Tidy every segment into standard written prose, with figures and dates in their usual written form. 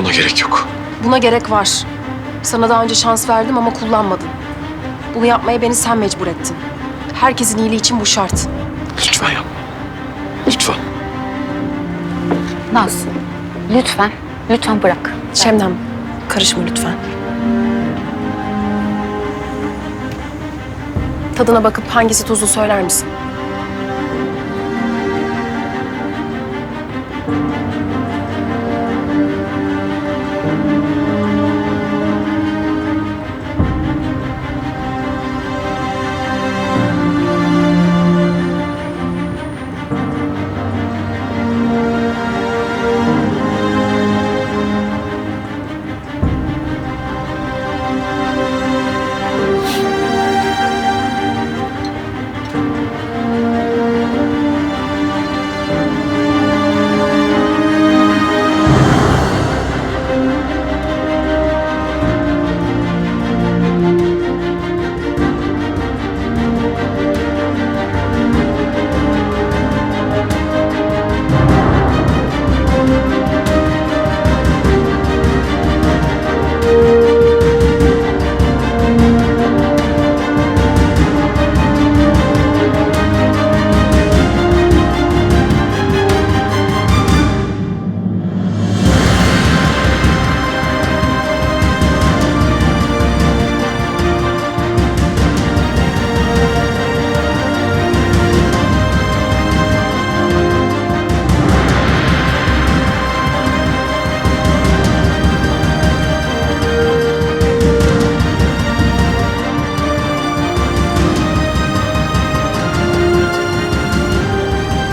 Buna gerek yok. Buna gerek var. Sana daha önce şans verdim ama kullanmadın. Bunu yapmaya beni sen mecbur ettin. Herkesin iyiliği için bu şart. Lütfen yapma. Lütfen. Naz, lütfen, lütfen bırak. Şebnem, karışma lütfen. Tadına bakıp hangisi tuzlu söyler misin?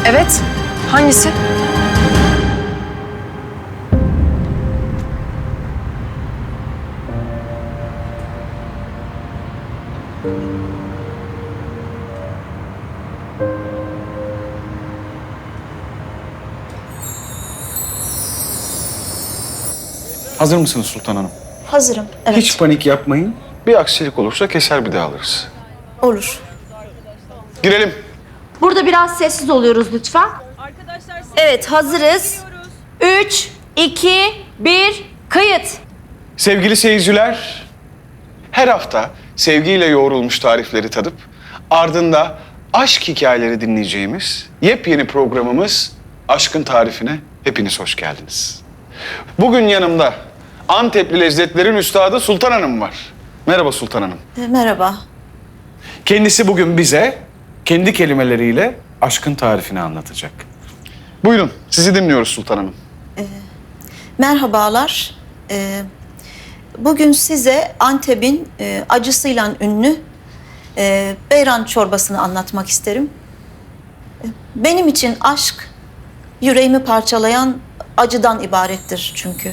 Evet. Hangisi? Hazır mısınız Sultan Hanım? Hazırım, evet. Hiç panik yapmayın. Bir aksilik olursa keser bir daha alırız. Olur. Girelim. Burada biraz sessiz oluyoruz lütfen. Evet, hazırız. 3, 2, 1, kayıt. Sevgili seyirciler, her hafta sevgiyle yoğrulmuş tarifleri tadıp ardında aşk hikayeleri dinleyeceğimiz yepyeni programımız Aşkın Tarifine hepiniz hoş geldiniz. Bugün yanımda Antepli lezzetlerin üstadı Sultan Hanım var. Merhaba Sultan Hanım. Merhaba. Kendisi bugün bize kendi kelimeleriyle aşkın tarifini anlatacak. Buyurun, sizi dinliyoruz Sultan Hanım. Merhabalar. Bugün size Antep'in acısıyla ünlü beyran çorbasını anlatmak isterim. Benim için aşk, yüreğimi parçalayan acıdan ibarettir çünkü.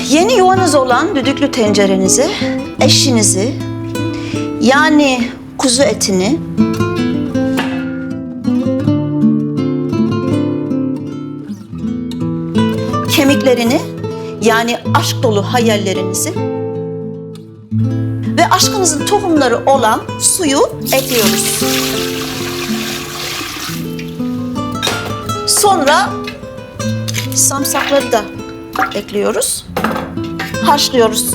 Yeni yuvanız olan düdüklü tencerenizi, eşinizi, yani kuzu etini, kemiklerini, yani aşk dolu hayallerinizi ve aşkınızın tohumları olan suyu ekliyoruz. Sonra samsakları da ekliyoruz. Haşlıyoruz.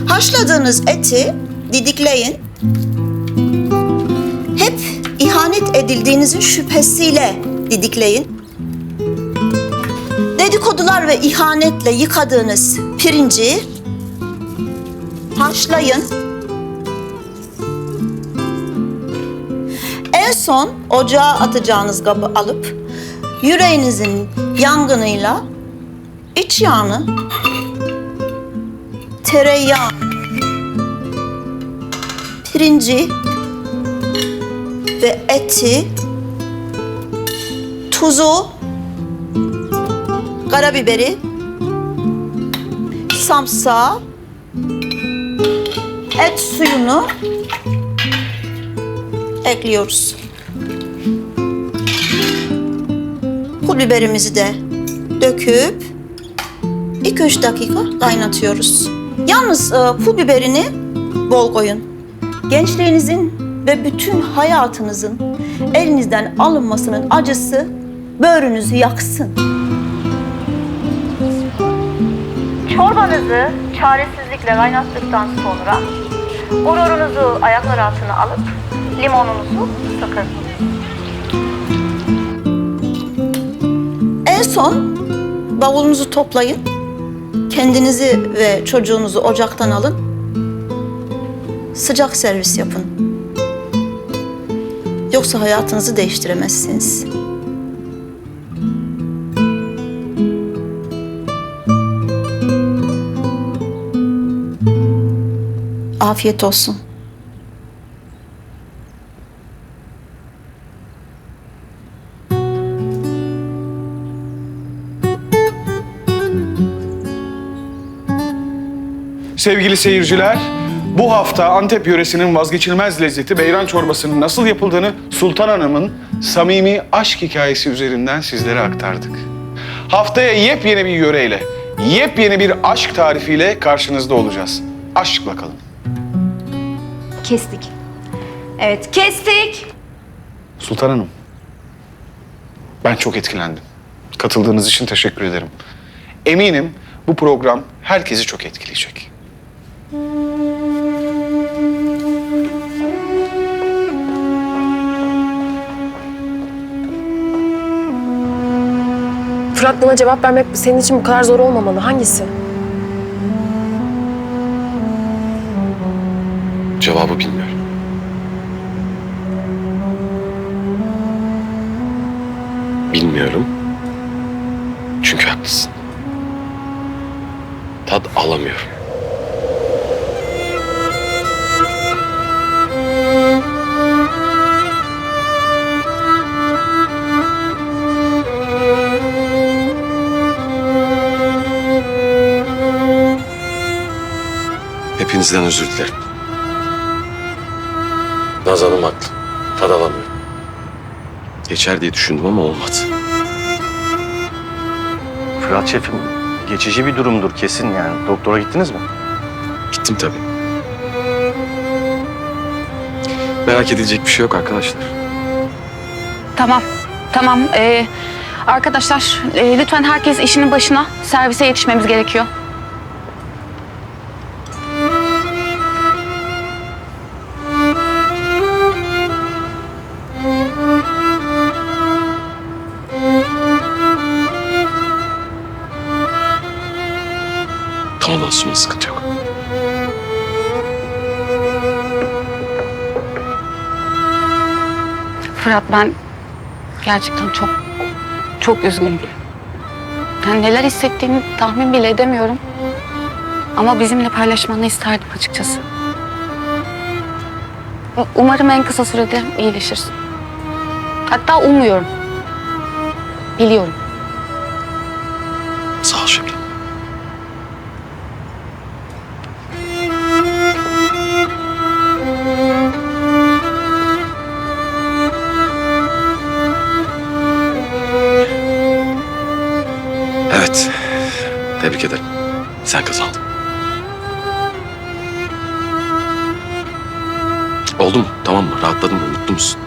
Haşladığınız eti didikleyin. Hep ihanet edildiğinizin şüphesiyle didikleyin. Dedikodular ve ihanetle yıkadığınız pirinci haşlayın. En son ocağa atacağınız kabı alıp yüreğinizin yangınıyla iç yağını, tereyağı, pirinci ve eti, tuzu, karabiberi, samsağı, et suyunu ekliyoruz. Pul biberimizi de döküp 2-3 dakika kaynatıyoruz. Yalnız pul biberini bol koyun. Gençliğinizin ve bütün hayatınızın elinizden alınmasının acısı böğrünüzü yaksın. Çorbanızı çaresizlikle kaynattıktan sonra gururunuzu ayaklar altına alıp limonunuzu sıkın. En son bavulunuzu toplayın. Kendinizi ve çocuğunuzu ocaktan alın. Sıcak servis yapın. Yoksa hayatınızı değiştiremezsiniz. Afiyet olsun. Sevgili seyirciler, bu hafta Antep yöresinin vazgeçilmez lezzeti beyran çorbasının nasıl yapıldığını Sultan Hanım'ın samimi aşk hikayesi üzerinden sizlere aktardık. Haftaya yepyeni bir yöreyle, yepyeni bir aşk tarifiyle karşınızda olacağız. Aşkla kalın. Kestik. Evet, kestik. Sultan Hanım, ben çok etkilendim. Katıldığınız için teşekkür ederim. Eminim bu program herkesi çok etkileyecek. Fırat, buna cevap vermek senin için bu kadar zor olmamalı. Hangisi? Cevabı bilmiyorum. Bilmiyorum. Çünkü haklısın. Tad alamıyorum. Hepinizden özür dilerim. Nazan'ım haklı. Tad alamıyorum. Geçer diye düşündüm ama olmadı. Fırat şefim, geçici bir durumdur kesin yani. Doktora gittiniz mi? Gittim tabii. Merak edilecek bir şey yok arkadaşlar. Tamam, tamam. Arkadaşlar, lütfen herkes işinin başına. Servise yetişmemiz gerekiyor. Tamam olsun, sıkıntı yok. Fırat, ben gerçekten çok üzgünüm. Yani neler hissettiğini tahmin bile edemiyorum. Ama bizimle paylaşmanı isterdim açıkçası. Umarım en kısa sürede iyileşirsin. Hatta umuyorum. Biliyorum. Sağ ol şefim. Evet. Tebrik ederim. Sen kazandın. Oldu mu? Tamam mı? Rahatladın mı? Mutlu musun?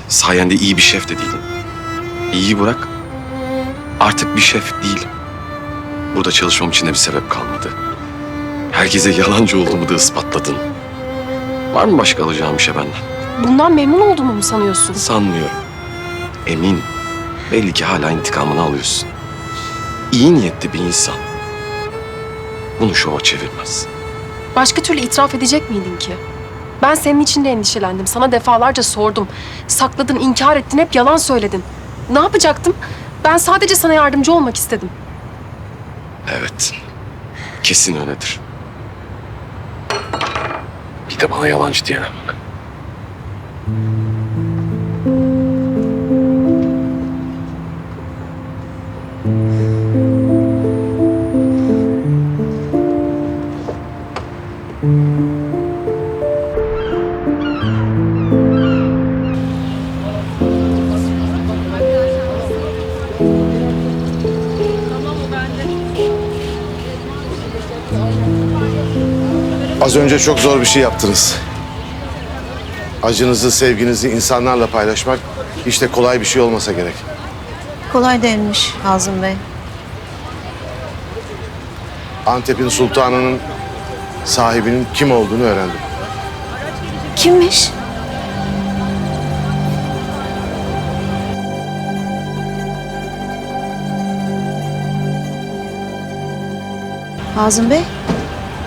Sayende iyi bir şef de değilim. İyiyi bırak. Artık bir şef değilim. Burada çalışmam için de bir sebep kalmadı. Herkese yalancı olduğumu da ispatladın. Var mı başka alacağım bir şey benden? Bundan memnun olduğumu mu sanıyorsun? Sanmıyorum. Eminim. Belli ki hala intikamını alıyorsun. İyi niyetli bir insan bunu şova çevirmez. Başka türlü itiraf edecek miydin ki? Ben senin için de endişelendim. Sana defalarca sordum. Sakladın, inkar ettin, hep yalan söyledin. Ne yapacaktım? Ben sadece sana yardımcı olmak istedim. Evet. Kesin öyledir. Bir de bana yalancı diyene bak. Az önce çok zor bir şey yaptınız. Acınızı, sevginizi insanlarla paylaşmak hiç de kolay bir şey olmasa gerek. Kolay değilmiş Hazım Bey. Antep'in sultanının sahibinin kim olduğunu öğrendim. Kimmiş? Hazım Bey,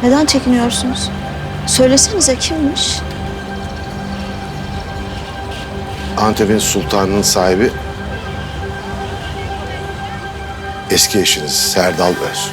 neden çekiniyorsunuz? Söylesenize kimmiş? Antep'in sultanının sahibi eski eşiniz Serdal Öz.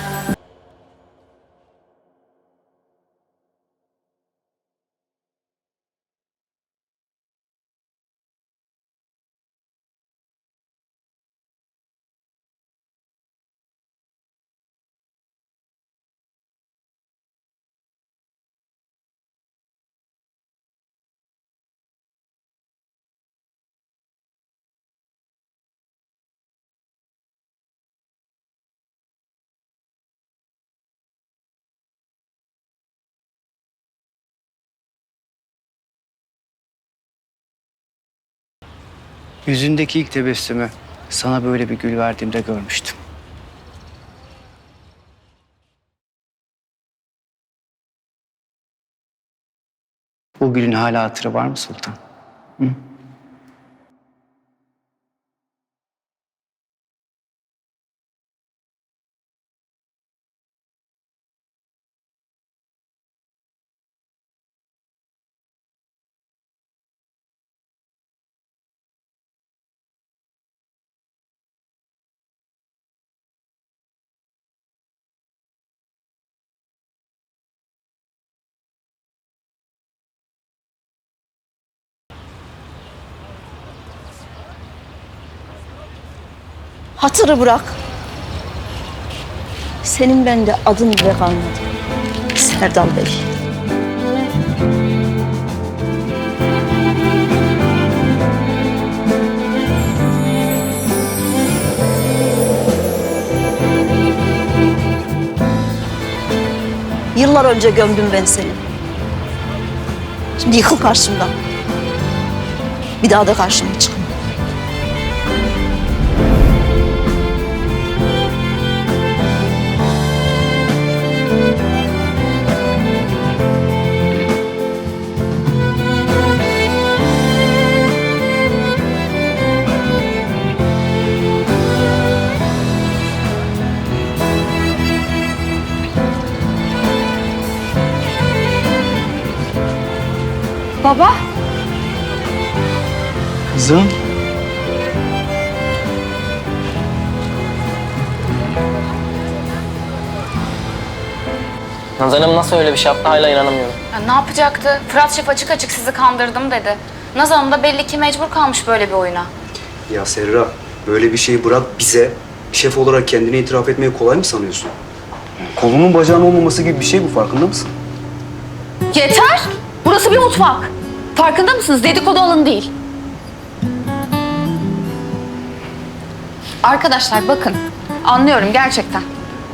Yüzündeki ilk tebessümü sana böyle bir gül verdiğimde görmüştüm. O gülün hala hatırı var mı Sultan? Hı? Hatırı bırak. Senin bende adın bile kalmadı. Serdal Bey. Yıllar önce gömdüm ben seni. Şimdi yıkıl karşımdan. Bir daha da karşıma çıkma. Baba. Kızım. Nazan Hanım nasıl öyle bir şey yaptı hala inanamıyorum. Ya ne yapacaktı? Fırat Şef açık açık sizi kandırdım dedi. Nazan Hanım da belli ki mecbur kalmış böyle bir oyuna. Ya Serra, böyle bir şeyi bırak bize. Şef olarak kendini itiraf etmeye kolay mı sanıyorsun? Kolunun bacağın olmaması gibi bir şey bu, farkında mısın? Yeter! Burası bir mutfak. Farkında mısınız? Dedikodu alanı değil. Arkadaşlar bakın, anlıyorum gerçekten.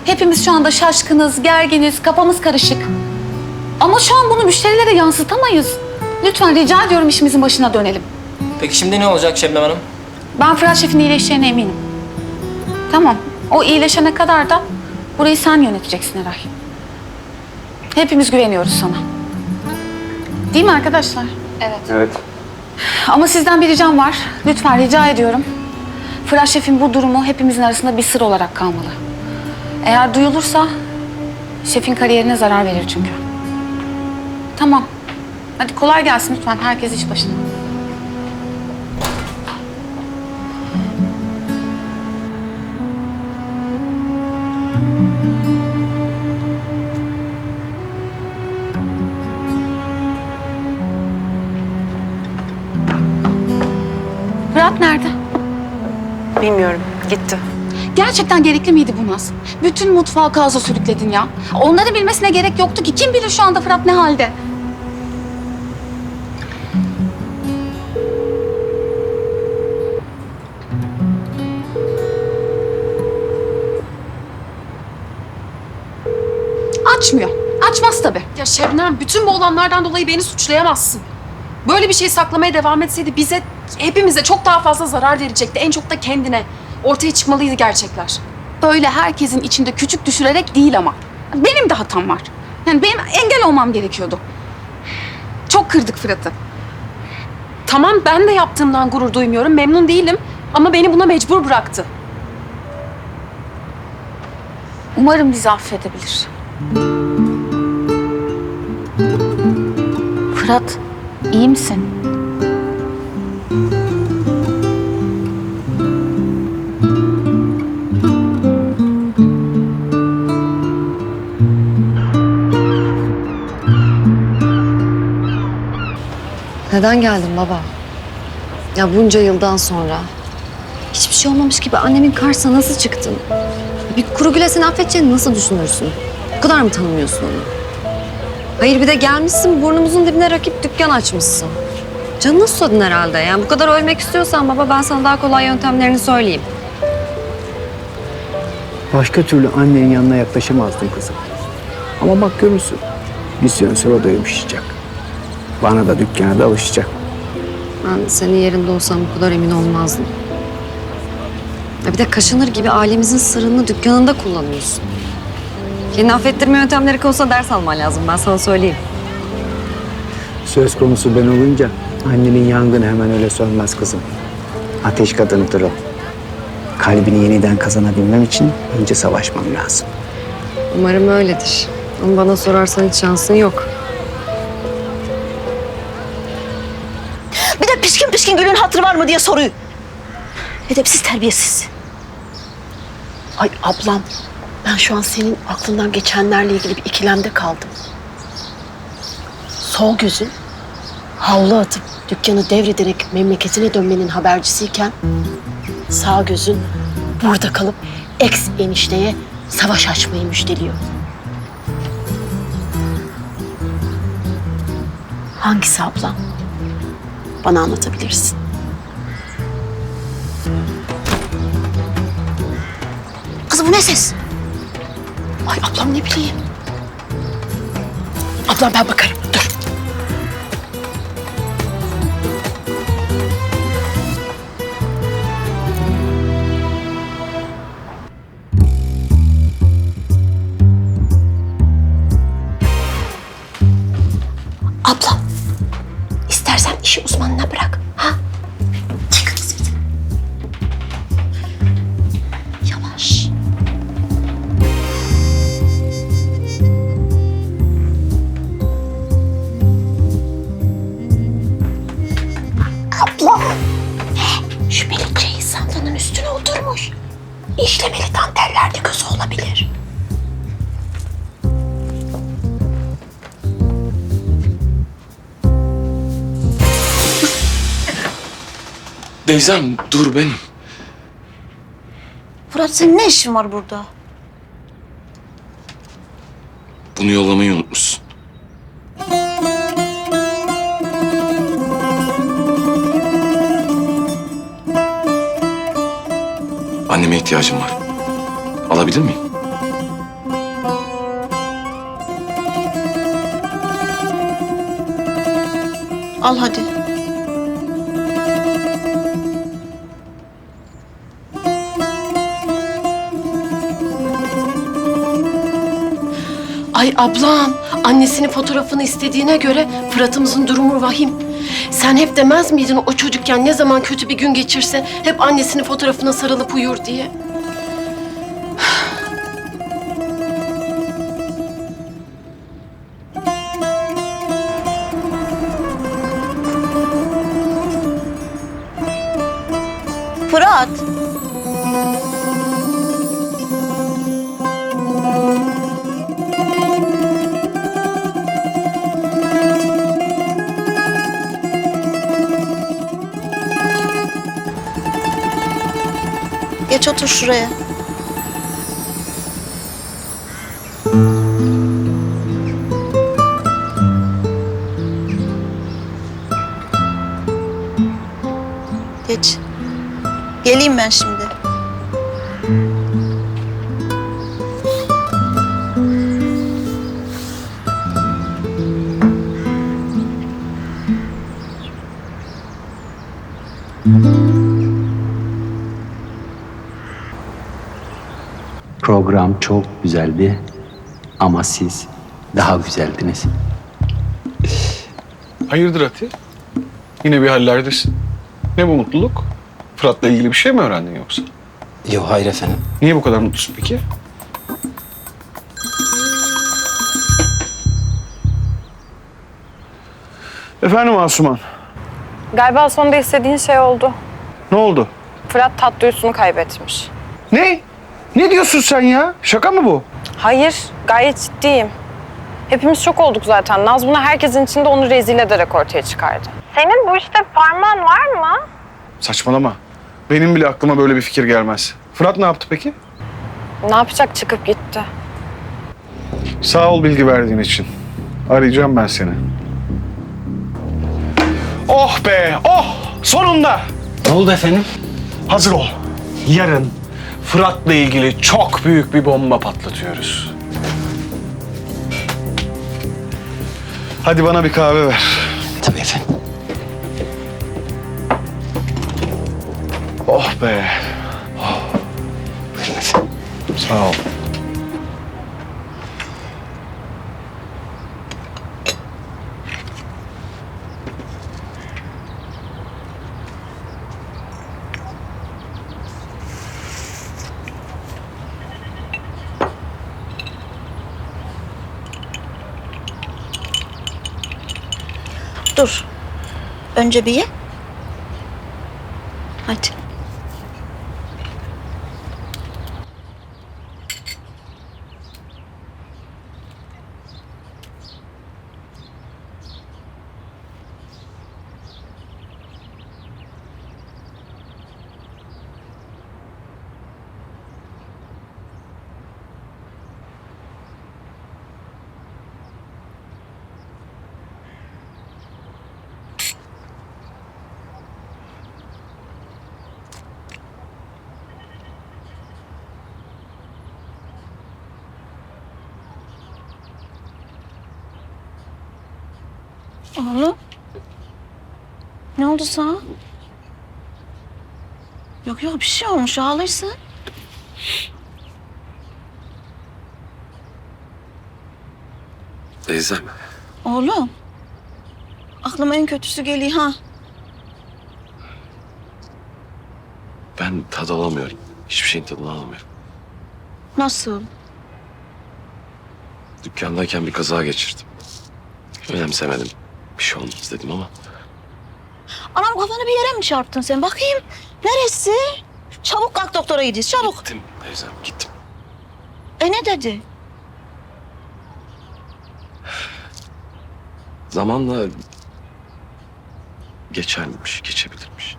Hepimiz şu anda şaşkınız, gerginiz, kafamız karışık. Ama şu an bunu müşterilere yansıtamayız. Lütfen rica ediyorum işimizin başına dönelim. Peki şimdi ne olacak Şebnem Hanım? Ben Fırat Şef'in iyileşeceğine eminim. Tamam, o iyileşene kadar da burayı sen yöneteceksin Eray. Hepimiz güveniyoruz sana. Değil mi arkadaşlar? Evet. Evet. Ama sizden bir ricam var. Lütfen rica ediyorum. Fırat Şef'in bu durumu hepimizin arasında bir sır olarak kalmalı. Eğer duyulursa şefin kariyerine zarar verir çünkü. Tamam. Hadi kolay gelsin lütfen. Herkes iş başına. Fırat nerede? Bilmiyorum. Gitti. Gerçekten gerekli miydi bu Naz? Bütün mutfağı kaosa sürükledin ya. Onların bilmesine gerek yoktu ki. Kim bilir şu anda Fırat ne halde? Açmıyor. Açmaz tabii. Ya Şebnem, bütün bu olanlardan dolayı beni suçlayamazsın. Böyle bir şey saklamaya devam etseydi bize, hepimize çok daha fazla zarar verecekti. En çok da kendine. Ortaya çıkmalıydı gerçekler. Böyle herkesin içinde küçük düşürerek değil ama. Benim de hatam var. Yani benim engel olmam gerekiyordu. Çok kırdık Fırat'ı. Tamam, ben de yaptığımdan gurur duymuyorum, memnun değilim. Ama beni buna mecbur bıraktı. Umarım bizi affedebilir. Fırat, iyi misin? Neden geldin baba? Ya bunca yıldan sonra. Hiçbir şey olmamış gibi annemin karşısına nasıl çıktın? Bir kuru güle seni affedeceğini nasıl düşünürsün? Bu kadar mı tanımıyorsun onu? Hayır bir de gelmişsin burnumuzun dibine rakip dükkan açmışsın. Canını susadın herhalde. Yani bu kadar ölmek istiyorsan baba ben sana daha kolay yöntemlerini söyleyeyim. Başka türlü annenin yanına yaklaşamazdın kızım. Ama bak görürsün. Bir süre sonra o da yumuşayacak. Bana da dükkana da alışacak. Ben senin yerinde olsam bu kadar emin olmazdım. Ya bir de kaşınır gibi ailemizin sırrını dükkanında kullanıyorsun. Kendini affettirme yöntemleri konusunda ders alman lazım ben sana söyleyeyim. Söz konusu ben olunca annenin yangını hemen öyle sönmez kızım. Ateş kadınıdır o. Kalbini yeniden kazanabilmem için önce savaşmam lazım. Umarım öyledir. Ama bana sorarsan hiç şansın yok. Bir de pişkin pişkin Gül'ün hatırı var mı diye soruyor. Edepsiz, terbiyesiz. Ay ablam, ben şu an senin aklından geçenlerle ilgili bir ikilemde kaldım. Sol gözün havlu atıp dükkanı devrederek memleketine dönmenin habercisiyken sağ gözün burada kalıp ex enişteye savaş açmayı müjdeliyor. Hangisi ablam? Bana anlatabilirsin. Kızım bu ne ses? Ay ablam ne bileyim. Ablam ben bakarım. Dur. Ablam, istersen işi uzmanına bırak. Ha? Çıkın siz. Yavaş. Abla. Şu Melik Reis sandığının üstüne oturmuş. İşlemeli dantellerde gözü olabilir. Teyzem dur benim. Fırat senin ne işin var burada? Bunu yollamayı unutmuşsun. Anneme ihtiyacım var. Alabilir miyim? Al hadi. Ay ablam, annesinin fotoğrafını istediğine göre Fırat'ımızın durumu vahim. Sen hep demez miydin o çocukken ne zaman kötü bir gün geçirse hep annesinin fotoğrafına sarılıp uyur diye? Fırat. Geç otur şuraya. Geç. Geleyim ben şimdi. Program çok güzeldi ama siz daha güzeldiniz. Hayırdır Ati? Yine bir hallerdesin. Ne bu mutluluk? Fırat'la ilgili bir şey mi öğrendin yoksa? Yok hayır efendim. Niye bu kadar mutlusun peki? Efendim Asuman, Galiba sonunda istediğin şey oldu. ne oldu? Fırat tat duyusunu kaybetmiş. Ne? Ne diyorsun sen ya? Şaka mı bu? Hayır, gayet ciddiyim. Hepimiz şok olduk zaten. Naz bunu herkesin içinde onu rezil ederek ortaya çıkardı. Senin bu işte parmağın var mı? Saçmalama. Benim bile aklıma böyle bir fikir gelmez. Fırat ne yaptı peki? Ne yapacak? Çıkıp gitti. Sağ ol bilgi verdiğin için. Arayacağım ben seni. Oh be, oh! Sonunda! Ne oldu efendim? Hazır ol. Yarın Fırat'la ilgili çok büyük bir bomba patlatıyoruz. Hadi bana bir kahve ver. Tabii efendim. Oh be. Oh. Buyurun efendim. Sağ ol. Dur. Önce bir ye. Hadi. Oğlum. Ne oldu sana? Yok yok bir şey olmuş ağlarsın. Teyzem. Oğlum. Aklıma en kötüsü geliyor ha. Ben tad alamıyorum. Hiçbir şeyin tadını alamıyorum. Nasıl? Dükkandayken bir kaza geçirdim. Önemsemedim. Bir şey olmaz dedim ama Anam kafanı bir yere mi çarptın sen? Bakayım. Neresi? Çabuk kalk doktora gidiyoruz çabuk. gittim teyzem gittim. Ne dedi? Zamanla geçermiş, geçebilirmiş.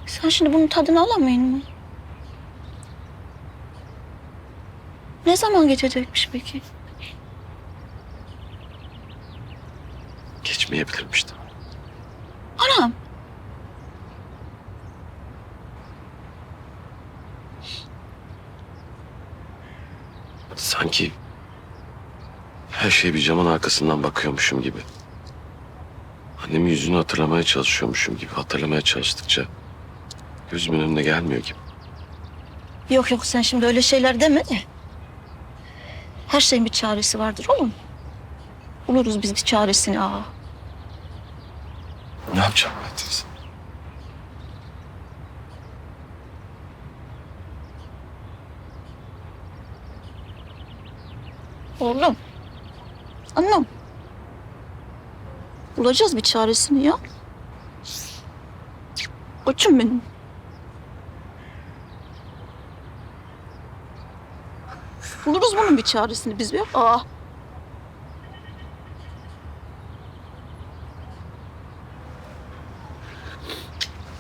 Sen şimdi bunun tadını alamayın mı? Ne zaman geçecekmiş peki? Geçmeyebilirmiş de. Anam. Sanki her şeye bir camın arkasından bakıyormuşum gibi. Annemin yüzünü hatırlamaya çalışıyormuşum gibi. Hatırlamaya çalıştıkça gözümün önüne gelmiyor gibi. Yok yok sen şimdi öyle şeyler deme de. Her şeyin bir çaresi vardır oğlum. Buluruz biz bir çaresini ağa. Ne yapacağım ben teyze? Oğlum. Annem. Bulacağız bir çaresini ya. Koçum benim. Buluruz bunun bir çaresini biz bir. Aa.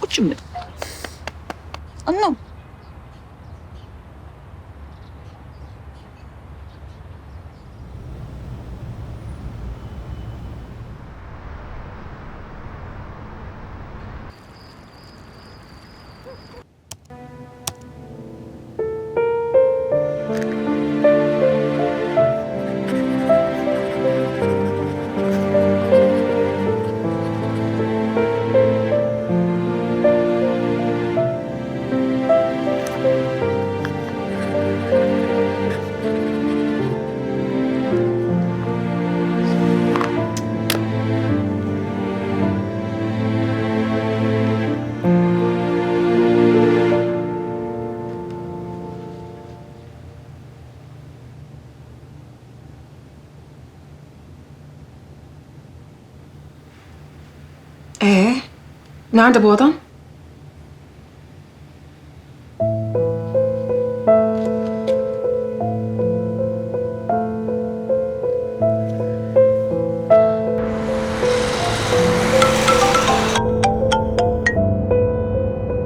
Koçum benim. Annem. Nerede bu adam?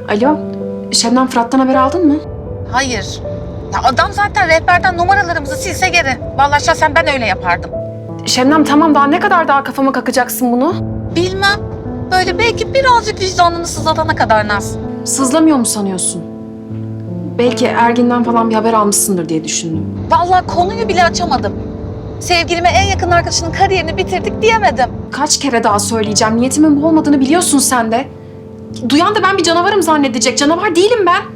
Alo, Şebnem Fırat'tan haber aldın mı? Hayır. Ya adam zaten rehberden numaralarımızı silse geri. Vallahi şahsen ben öyle yapardım. Şebnem tamam, daha ne kadar daha kafama kakacaksın bunu? Bilmem. Böyle belki birazcık vicdanını sızlatana kadar Naz. Sızlamıyor mu sanıyorsun? Belki Ergin'den falan bir haber almışsındır diye düşündüm. Vallahi konuyu bile açamadım. Sevgilime en yakın arkadaşının kariyerini bitirdik diyemedim. Kaç kere daha söyleyeceğim, niyetimin bu olmadığını biliyorsun sen de. Duyan da ben bir canavarım zannedecek. Canavar değilim ben.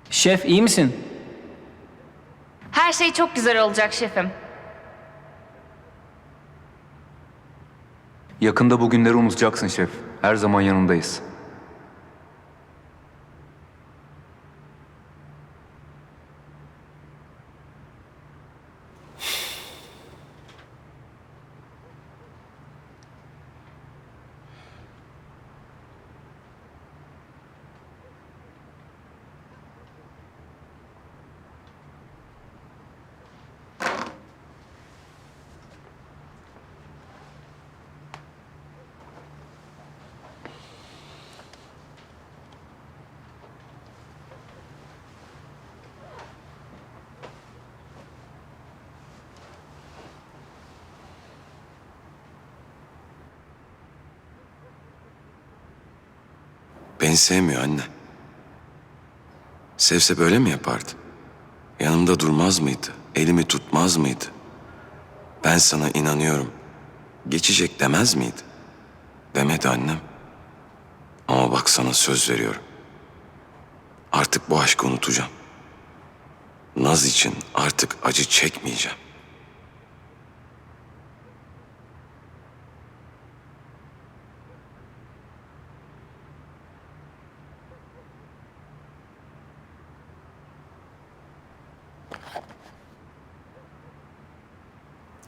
Şef iyi misin? Her şey çok güzel olacak şefim. Yakında bu günleri unutacaksın şef. Her zaman yanındayız. Beni sevmiyor anne. Sevse böyle mi yapardı? Yanımda durmaz mıydı? Elimi tutmaz mıydı? Ben sana inanıyorum. Geçecek demez miydi? Demedi annem. Ama bak sana söz veriyorum. Artık bu aşkı unutacağım. Naz için artık acı çekmeyeceğim.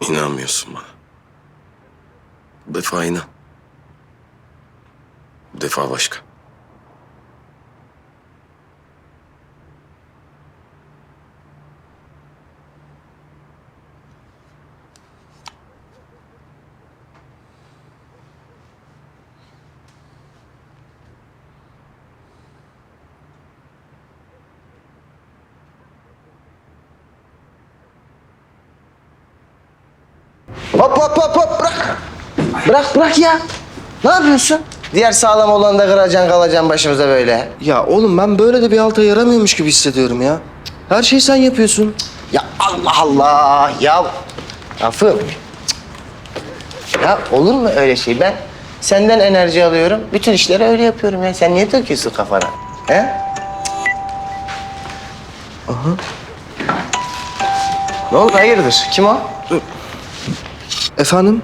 İnanmıyorsun bana. Bu defa inan. Bu defa başka. Hop hop hop hop bırak. Bırak ya. Ne yapıyorsun? Diğer sağlam olanı da kıracaksın kalacaksın başımıza böyle. Ya oğlum ben böyle de bir alta yaramıyormuş gibi hissediyorum ya. Her şeyi sen yapıyorsun. Ya Allah Allah ya. Lafım. Ya olur mu öyle şey? Ben senden enerji alıyorum. Bütün işleri öyle yapıyorum ya. Sen niye takıyorsun kafana? He? Aha. Ne oldu hayırdır? Kim o? Efendim?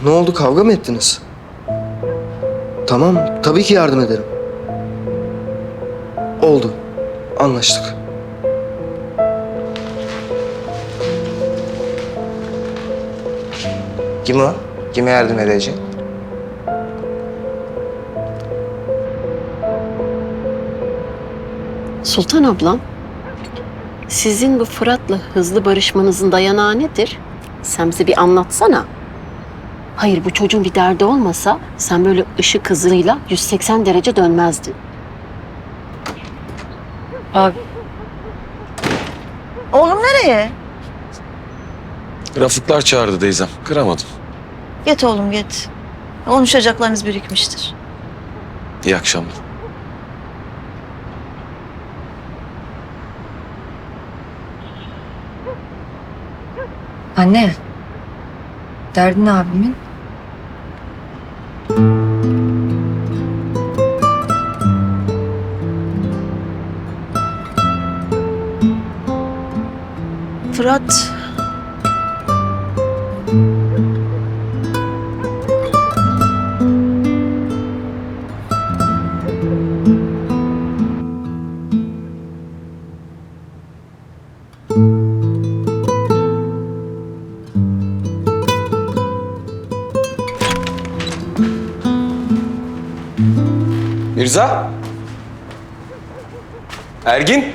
Ne oldu, kavga mı ettiniz? Tamam, tabii ki yardım ederim. Oldu, anlaştık. Kim o? Kime yardım edecek? Sultan ablam, sizin bu Fırat'la hızlı barışmanızın dayanağı nedir? Sen bize bir anlatsana. Hayır, bu çocuğun bir derdi olmasa sen böyle ışık hızıyla 180 derece dönmezdin. Abi. Oğlum nereye? Rafıklar çağırdı teyzem. Kıramadım. Git oğlum git. Konuşacaklarınız birikmiştir. İyi akşamlar. Anne. Derdin ne abimin? Fırat. Mirza? Ergin?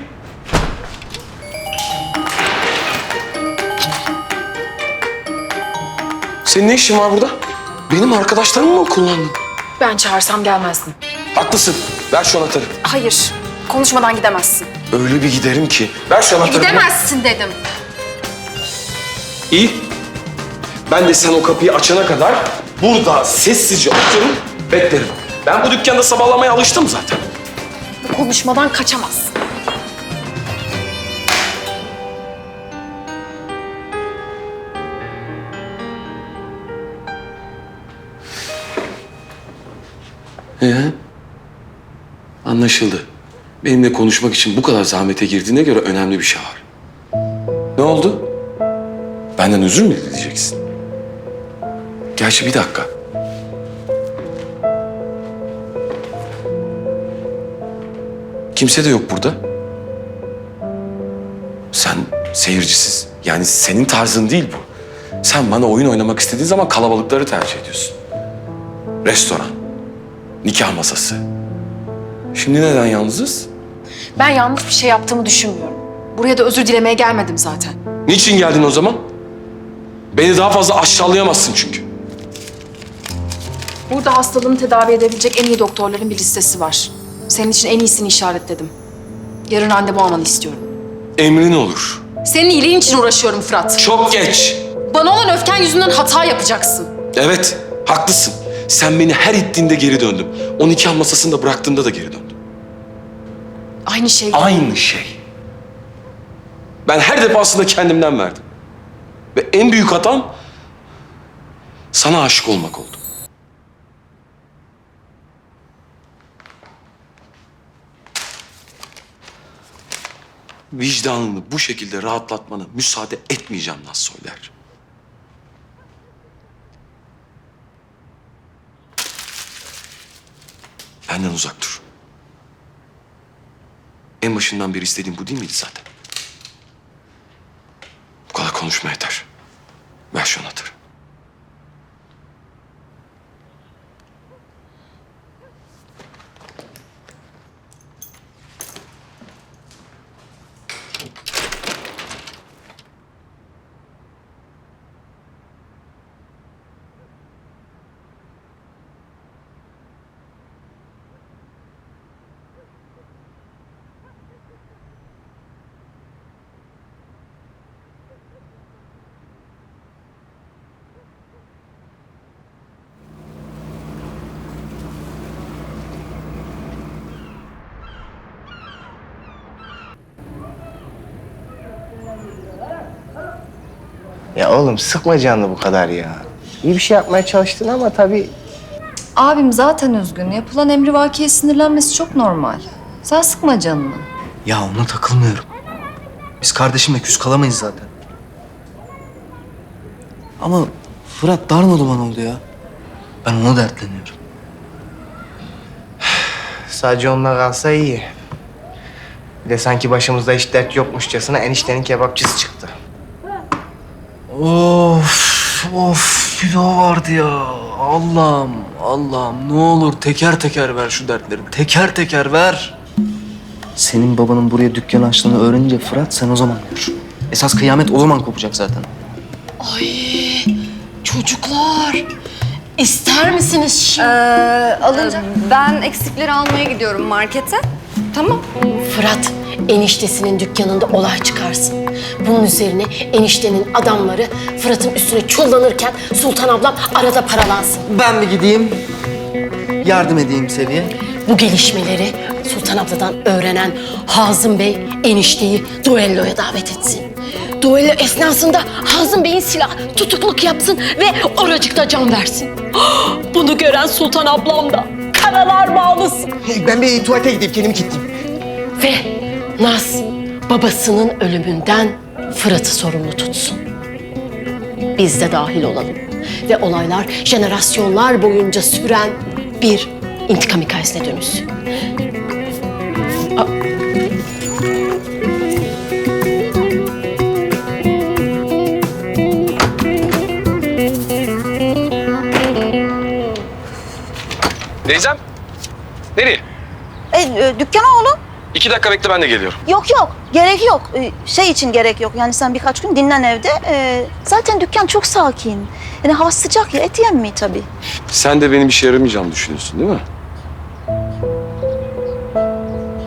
Senin ne işin var burada? Benim arkadaşlarımı mı kullandın? Ben çağırsam gelmezdin. Haklısın. Ver şu anahtarı. Hayır, konuşmadan gidemezsin. Öyle bir giderim ki. Ver şu anahtarı. Gidemezsin dedim. İyi. Ben de sen o kapıyı açana kadar burada sessizce oturup beklerim. Ben bu dükkanda sabahlamaya alıştım zaten. Bu konuşmadan kaçamazsın. Anlaşıldı. Benimle konuşmak için bu kadar zahmete girdiğine göre önemli bir şey var. Ne oldu? Benden özür mü dileyeceksin? Gerçi bir dakika. Kimse de yok burada. Sen seyircisiz. Yani senin tarzın değil bu. Sen bana oyun oynamak istediğin zaman kalabalıkları tercih ediyorsun. Restoran, nikah masası. Şimdi neden yalnızız? Ben yanlış bir şey yaptığımı düşünmüyorum. Buraya da özür dilemeye gelmedim zaten. Niçin geldin o zaman? Beni daha fazla aşağılayamazsın çünkü. Burada hastalığını tedavi edebilecek en iyi doktorların bir listesi var. Senin için en iyisini işaretledim. Yarın randevu almanı istiyorum. Emrin olur. Senin iyiliğin için uğraşıyorum Fırat. Çok geç. Bana olan öfken yüzünden hata yapacaksın. Evet, haklısın. Sen beni her ittiğinde geri döndüm. O nikah masasında bıraktığında da geri döndüm. Aynı şey. Aynı şey. Ben her defasında kendimden verdim. Ve en büyük hatam sana aşık olmak oldu. Vicdanını bu şekilde rahatlatmana müsaade etmeyeceğim Naz Soyler. Benden uzak dur. En başından beri istediğim bu değil miydi zaten? Bu kadar konuşma yeter. Ver şu anahtarı. Ya oğlum sıkma canını bu kadar ya. İyi bir şey yapmaya çalıştın ama tabii... Abim zaten üzgün. Yapılan emrivakiye sinirlenmesi çok normal. Sen sıkma canını. Ya ona takılmıyorum. Biz kardeşimle küs kalamayız zaten. Ama Fırat darmaduman oldu ya. Ben ona dertleniyorum. Sadece onunla kalsa iyi. Bir de sanki başımızda hiç dert yokmuşçasına eniştenin kebapçısı çıktı. Of bir de o vardı ya. Allah'ım ne olur teker teker ver şu dertleri. Teker teker ver. Senin babanın buraya dükkan açtığını öğrenince Fırat sen o zaman gör. Esas kıyamet o zaman kopacak zaten. Ay çocuklar ister misiniz şimdi? Alınca ben eksikleri almaya gidiyorum markete. Tamam. Fırat eniştesinin dükkanında olay çıkarsın. Bunun üzerine eniştenin adamları Fırat'ın üstüne çullanırken Sultan ablam arada paralansın. Ben bir gideyim. Yardım edeyim Seviye. Bu gelişmeleri Sultan abladan öğrenen Hazım Bey enişteyi duelloya davet etsin. Duello esnasında Hazım Bey'in silahı tutukluk yapsın ve oracıkta can versin. Bunu gören Sultan ablam da karalar bağlasın. Ben bir tuvalete gideyim, kendimi kilitleyeyim. Ve Naz babasının ölümünden Fırat'ı sorumlu tutsun. Biz de dahil olalım. Ve olaylar jenerasyonlar boyunca süren bir intikam hikayesine dönüşsün. Teyzem, nereye? Dükkana oğlum. 2 dakika bekle, ben de geliyorum. Yok yok, gerek yok. Şey için gerek yok. Yani sen birkaç gün dinlen evde. Zaten dükkan çok sakin. Yani hava sıcak ya, et yenmiyor tabii. Sen de benim işe yaramayacağımı düşünüyorsun değil mi?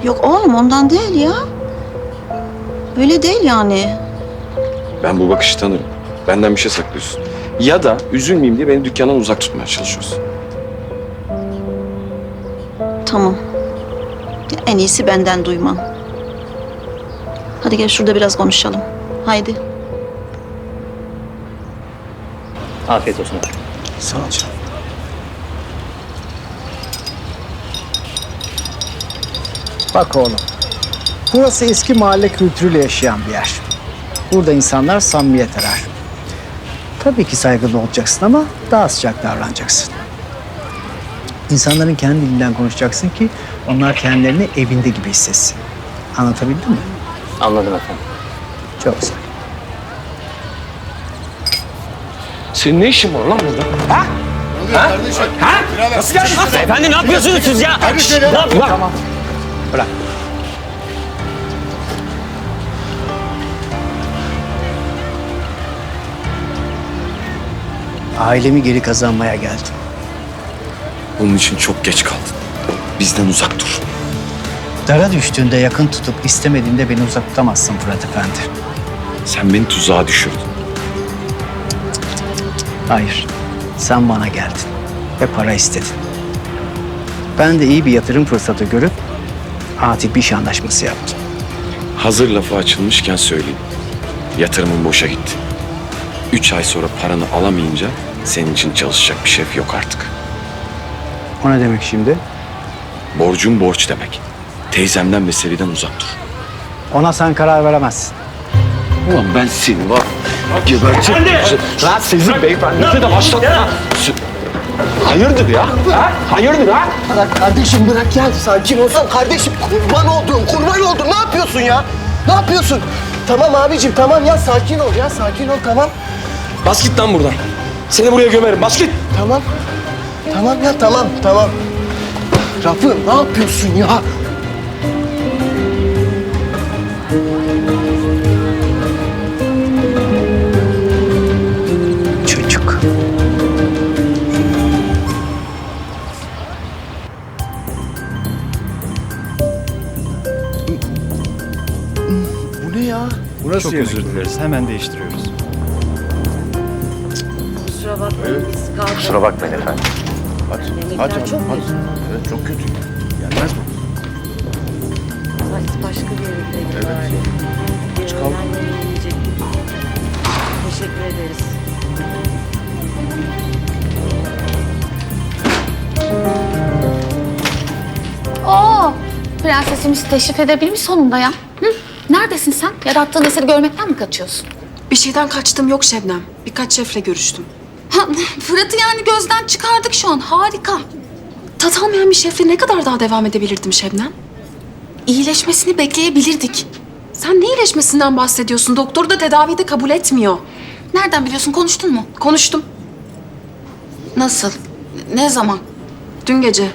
Yok oğlum, ondan değil ya. Öyle değil yani. Ben bu bakışı tanırım. Benden bir şey saklıyorsun. Ya da üzülmeyeyim diye beni dükkandan uzak tutmaya çalışıyorsun. Tamam. En iyisi benden duyman. Hadi gel şurada biraz konuşalım. Haydi. Afiyet olsun. Sağ ol canım. Bak oğlum, burası eski mahalle kültürüyle yaşayan bir yer. Burada insanlar samimiyet arar. Tabii ki saygılı olacaksın ama daha sıcak davranacaksın. İnsanların kendi dilinden konuşacaksın ki onlar kendilerini evinde gibi hissetsin. Anlatabildim mi? Anladım efendim. Çok güzel. Senin ne işin var lan burada? Ha? Kardeşim. Ha? Nasıl geldin? Efendim ne yapıyorsunuz siz ya? Ne yapıyorsun? Tamam. Bırak. Ailemi geri kazanmaya geldim. Bunun için çok geç kaldın. Bizden uzak dur. Dara düştüğünde yakın tutup istemediğinde beni uzak tutamazsın Fırat Efendi. Sen beni tuzağa düşürdün. Hayır, sen bana geldin ve para istedin. Ben de iyi bir yatırım fırsatı görüp adil bir iş anlaşması yaptım. Hazır lafı açılmışken söyleyeyim. Yatırımın boşa gitti. 3 ay sonra paranı alamayınca senin için çalışacak bir şef yok artık. O ne demek şimdi? Borcun borç demek. Teyzemden ve Seri'den uzak dur. Ona sen karar veremezsin. Ulan ben seni var. Geberteceğim. Lan sizin beyefendinizi de başlatma. Ha? Hayırdır ya? Ha? Hayırdır ha? Bırak kardeşim, bırak ya. Sakin olsan kardeşim. Kurban oldum. Ne yapıyorsun ya? Ne yapıyorsun? Tamam abicim, tamam ya. Sakin ol ya, sakin ol, tamam. Bas git lan buradan. Seni buraya gömerim. Bas git. Tamam. Tamam ya, tamam. Rafı, ne yapıyorsun ya? Çocuk. Bu ne ya? Çok özür dileriz. Hemen değiştiriyoruz. Kusura bakmayın efendim. Hadi. Evet, çok kötü. Gelmez mi? Başka bir yere gidelim. Evet. Çıkalım. Teşekkür ederiz. Oo, prensesimiz teşrif edebilmiş sonunda ya. Hı? Neredesin sen? Yarattığın eseri görmekten mi kaçıyorsun? Bir şeyden kaçtım yok Şebnem. Birkaç şefle görüştüm. Ha, Fırat'ı yani gözden çıkardık şu an. Harika. Tat almayan bir şefle ne kadar daha devam edebilirdim Şebnem? İyileşmesini bekleyebilirdik. Sen ne iyileşmesinden bahsediyorsun? Doktor da tedaviyi de kabul etmiyor. Nereden biliyorsun? Konuştun mu? Konuştum. Nasıl? Ne zaman? Dün gece.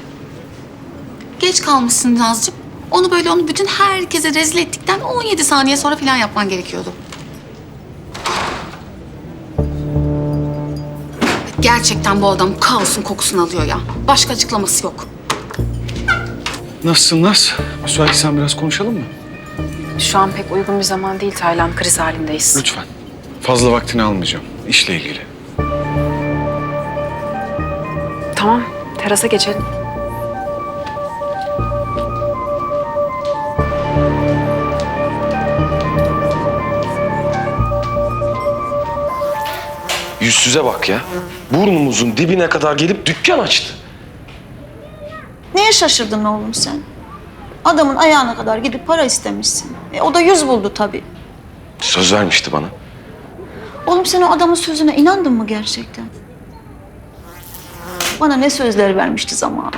Geç kalmışsın Nazcığım. Onu bütün herkese rezil ettikten 17 saniye sonra falan yapman gerekiyordu. Gerçekten bu adam kaosun kokusunu alıyor ya. Başka açıklaması yok. Nasılsın Naz? Müsaitsen biraz konuşalım mı? Şu an pek uygun bir zaman değil Taylan. Kriz halindeyiz. Lütfen. Fazla vaktini almayacağım. İşle ilgili. Tamam. Terasa geçelim. Yüzsüze bak ya. Burnumuzun dibine kadar gelip dükkan açtı. Neye şaşırdın oğlum sen? Adamın ayağına kadar gidip para istemişsin. O da 100 buldu tabii. Söz vermişti bana. Oğlum sen o adamın sözüne inandın mı gerçekten? Bana ne sözler vermişti zamanında.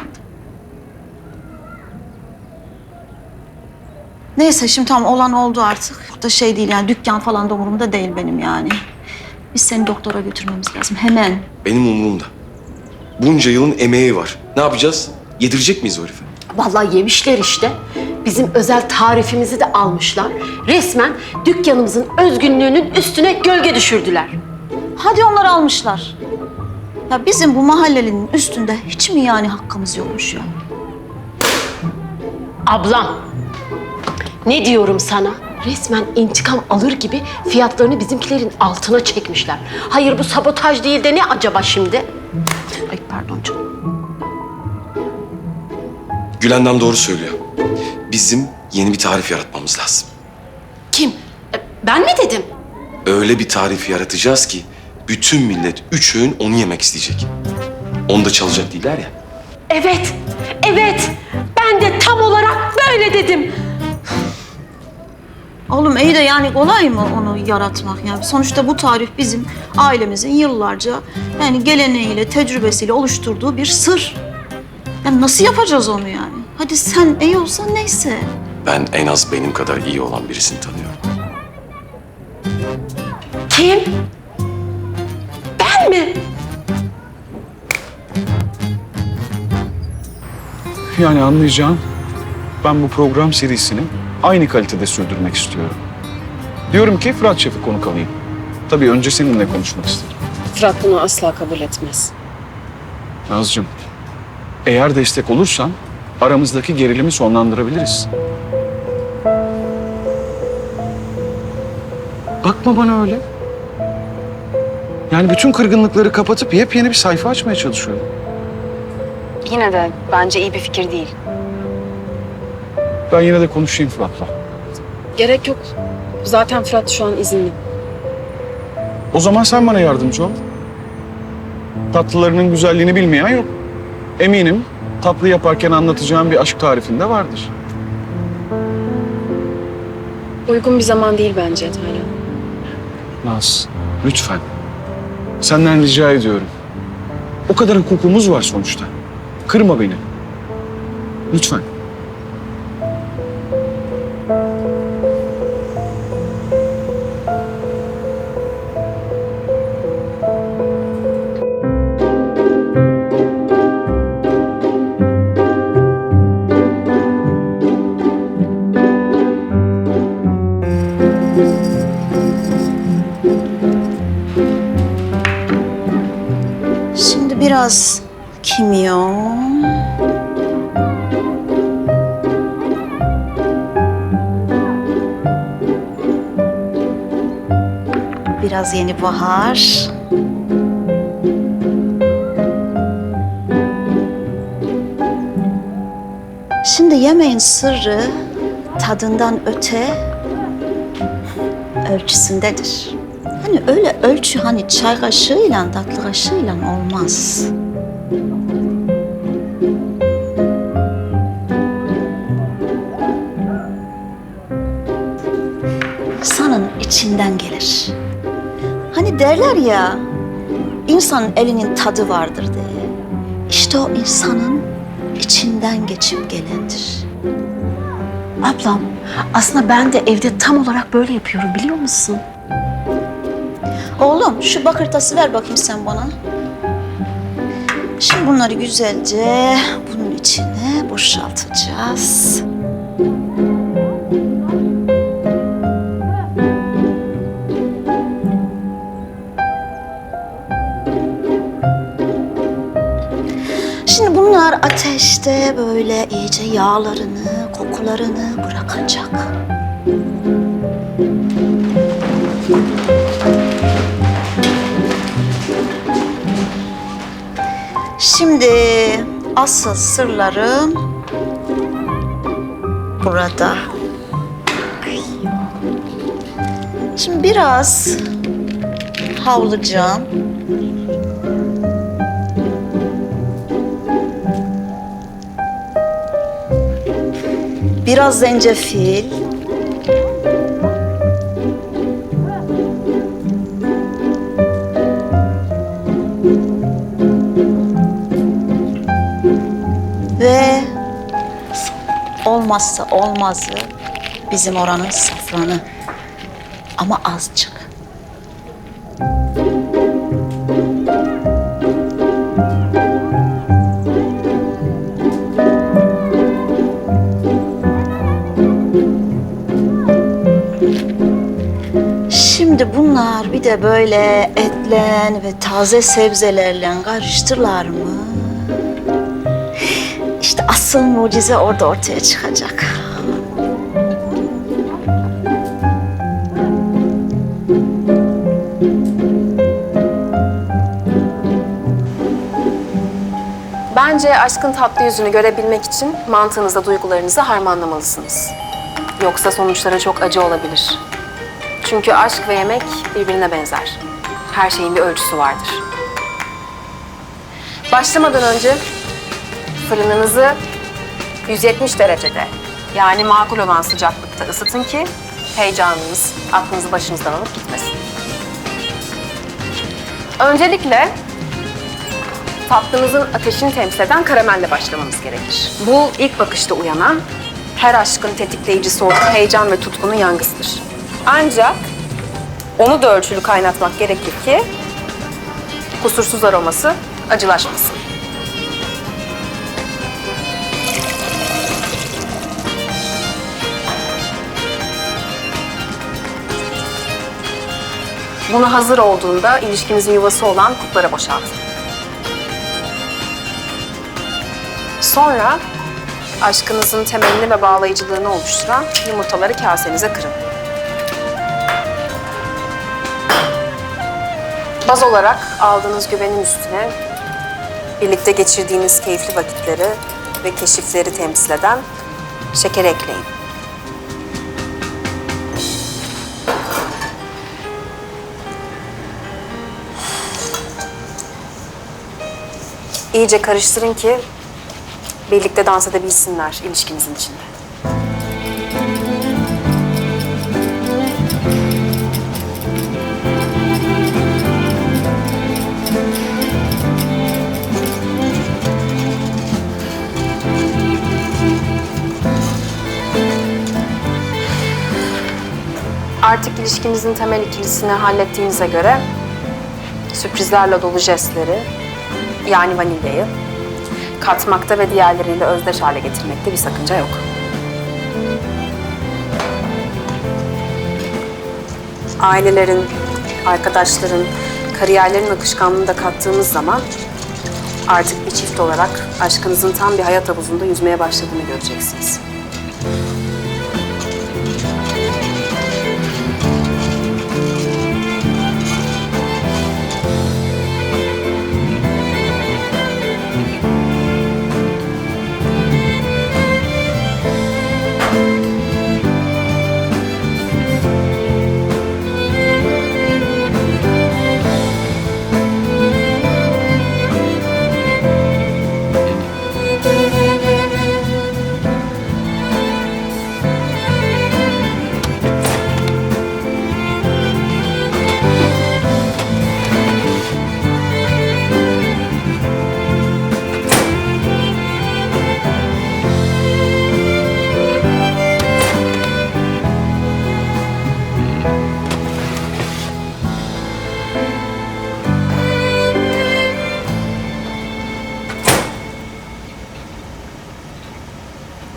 Neyse şimdi tamam olan oldu artık. Burada şey değil yani dükkan falan da umurumda değil benim yani. Biz seni doktora götürmemiz lazım hemen. Benim umurumda. Bunca yılın emeği var. Ne yapacağız? Yedirecek miyiz o herife? Vallahi yemişler işte. Bizim özel tarifimizi de almışlar. Resmen dükkanımızın özgünlüğünün üstüne gölge düşürdüler. Hadi onlar almışlar. Ya bizim bu mahallelinin üstünde hiç mi yani hakkımız yokmuş ya? Ablam, ne diyorum sana? Resmen intikam alır gibi fiyatlarını bizimkilerin altına çekmişler. Hayır bu sabotaj değil de ne acaba şimdi? Ay pardon canım. Gülendam doğru söylüyor. Bizim yeni bir tarif yaratmamız lazım. Kim? Ben mi dedim? Öyle bir tarif yaratacağız ki bütün millet 3 öğün onu yemek isteyecek. Onu da çalacak değiller ya. Evet, evet. Ben de tam olarak böyle dedim. Oğlum iyi de yani kolay mı onu yaratmak yani? Sonuçta bu tarif bizim ailemizin yıllarca yani geleneğiyle, tecrübesiyle oluşturduğu bir sır. Yani nasıl yapacağız onu yani? Hadi sen iyi olsan neyse. Ben en az benim kadar iyi olan birisini tanıyorum. Kim? Ben mi? Yani anlayacağın, ben bu program serisini aynı kalitede sürdürmek istiyorum. Diyorum ki Fırat Şef'i konuk alayım. Tabii önce seninle konuşmak isterim. Fırat bunu asla kabul etmez. Nazcığım, eğer destek olursan aramızdaki gerilimi sonlandırabiliriz. Bakma bana öyle. Yani bütün kırgınlıkları kapatıp yepyeni bir sayfa açmaya çalışıyorum. Yine de bence iyi bir fikir değil. Ben yine de konuşayım Fırat'la. Gerek yok. Zaten Fırat şu an izinli. O zaman sen bana yardımcı ol. Tatlılarının güzelliğini bilmeyen yok. Eminim tatlı yaparken anlatacağım bir aşk tarifinde vardır. Uygun bir zaman değil bence Taylan. Naz, lütfen. Senden rica ediyorum. O kadar hukukumuz var sonuçta. Kırma beni. Lütfen. Şimdi biraz kimyon. Biraz yeni bahar. Şimdi yemeğin sırrı tadından öte ölçüsündedir. Hani öyle ölçü hani çay kaşığıyla tatlı kaşığıyla olmaz. İnsanın içinden gelir. Hani derler ya, insanın elinin tadı vardır diye. İşte o insanın içinden geçip gelendir. Ablam, aslında ben de evde tam olarak böyle yapıyorum biliyor musun? Oğlum şu bakırtası ver bakayım sen bana. Şimdi bunları güzelce bunun içine boşaltacağız. Şimdi bunlar ateşte böyle iyice yağlarını, kokularını bırakacak. Şimdi asıl sırlarım burada. Şimdi biraz havlayacağım. Biraz zencefil. Ve olmazsa olmazı bizim oranın safranı. Ama azıcık. Şimdi bunlar bir de böyle etlen ve taze sebzelerle karıştırlar mı? İşte asıl mucize orada ortaya çıkacak. Bence aşkın tatlı yüzünü görebilmek için mantığınızla duygularınızı harmanlamalısınız. Yoksa sonuçları çok acı olabilir. Çünkü aşk ve yemek birbirine benzer. Her şeyin bir ölçüsü vardır. Başlamadan önce fırınınızı 170 derecede, yani makul olan sıcaklıkta ısıtın ki heyecanınız aklınızı başınızdan alıp gitmesin. Öncelikle tatlınızın ateşini temsil eden karamelle başlamamız gerekir. Bu ilk bakışta uyanan, her aşkın tetikleyicisi olan heyecan ve tutkunun yangısıdır. Ancak onu da ölçülü kaynatmak gerekir ki kusursuz aroması acılaşmasın. Bunu hazır olduğunda ilişkinizin yuvası olan kuplara boşaltın. Sonra aşkınızın temelini ve bağlayıcılığını oluşturan yumurtaları kasenize kırın. Baz olarak aldığınız güvenin üstüne birlikte geçirdiğiniz keyifli vakitleri ve keşifleri temsil eden şekeri ekleyin. İyice karıştırın ki birlikte dans edebilsinler ilişkinizin içinde. Artık ilişkinizin temel ikilisini hallettiğinize göre sürprizlerle dolu jestleri, yani vanilyayı katmakta ve diğerleriyle özdeş hale getirmekte bir sakınca yok. Ailelerin, arkadaşların, kariyerlerin akışkanlığını da kattığınız zaman artık bir çift olarak aşkınızın tam bir hayat havuzunda yüzmeye başladığını göreceksiniz.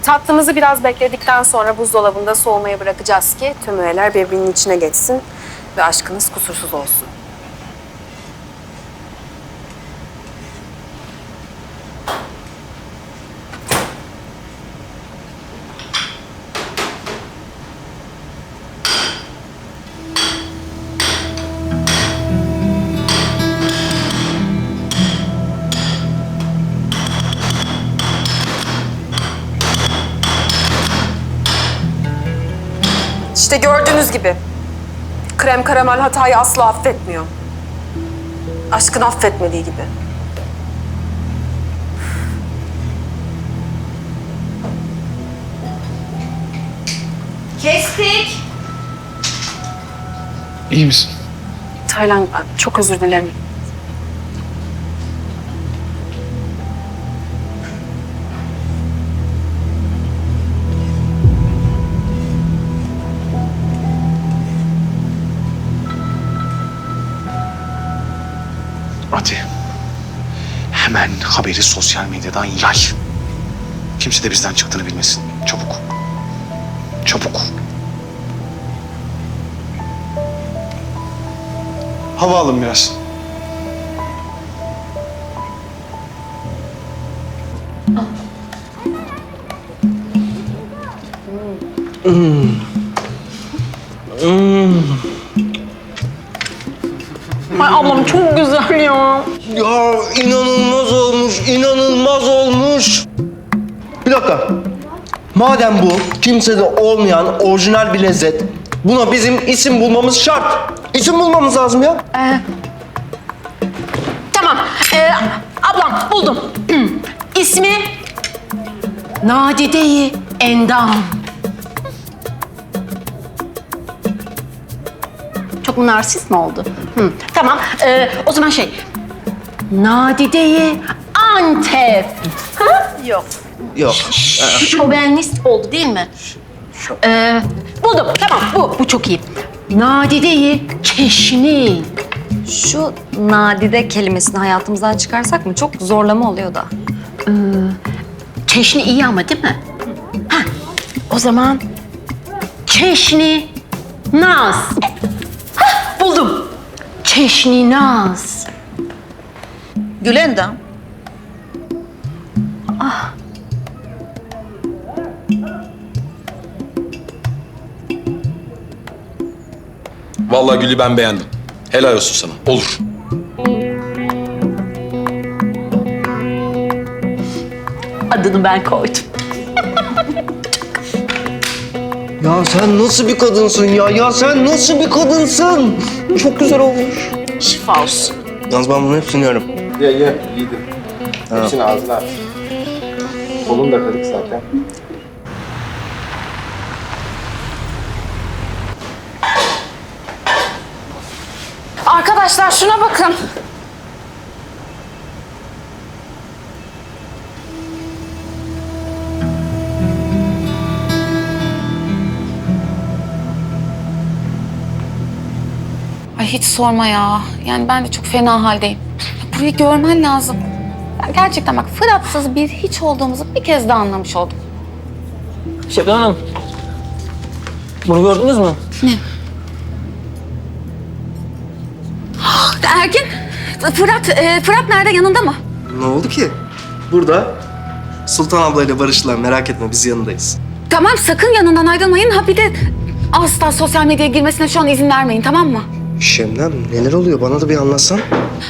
Tatlımızı biraz bekledikten sonra buzdolabında soğumaya bırakacağız ki tüm öğeler birbirinin içine geçsin ve aşkınız kusursuz olsun. İşte gördüğünüz gibi krem karamel hatayı asla affetmiyor. Aşkın affetmediği gibi. Kestik. İyi misin? Taylan çok özür dilerim. Hadi. Hemen haberi sosyal medyadan yay. Kimse de bizden çıktığını bilmesin. Çabuk. Çabuk. Hava alın biraz. Ay ablam çok güzel ya. Ya inanılmaz olmuş, inanılmaz olmuş. Bir dakika. Madem bu kimsede olmayan orijinal bir lezzet, buna bizim isim bulmamız şart. İsim bulmamız lazım ya. Tamam. Ablam buldum. İsmi Nadide-i Endam. Çok narsist mi oldu? Tamam. O zaman Nadide-i Antep. Ha? Yok. Yok. Şovenist oldu değil mi? Buldum. Tamam. Bu çok iyi. Nadide-i Keşni. Şu nadide kelimesini hayatımızdan çıkarsak mı? Çok zorlama oluyor da. Çeşni iyi ama değil mi? Ha, o zaman Çeşni Naz. Hah, buldum. Çeşni Naz. Gülendam. Vallahi Gül'ü ben beğendim. Helal olsun sana. Olur. Adını ben koydum. Ya sen nasıl bir kadınsın ya? Ya sen nasıl bir kadınsın? Çok güzel olmuş. Şifa olsun. Yalnız ben bunun hepsini yerim. Ye yedim. Hepsini ağzına at. Kolun da kırık zaten. Arkadaşlar şuna bakın. Ay hiç sorma ya. Yani ben de çok fena haldeyim. Burayı görmen lazım. Ben gerçekten bak Fırat'sız bir hiç olduğumuzu bir kez daha anlamış oldum. Şebnem Hanım. Bunu gördünüz mü? Ne? Ergin, Fırat nerede? Yanında mı? Ne oldu ki? Burada. Sultan ablayla barıştılar. Merak etme biz yanındayız. Tamam sakın yanından ayrılmayın. Ha bir de asla sosyal medyaya girmesine şu an izin vermeyin tamam mı? Şebnem neler oluyor? Bana da bir anlatsan.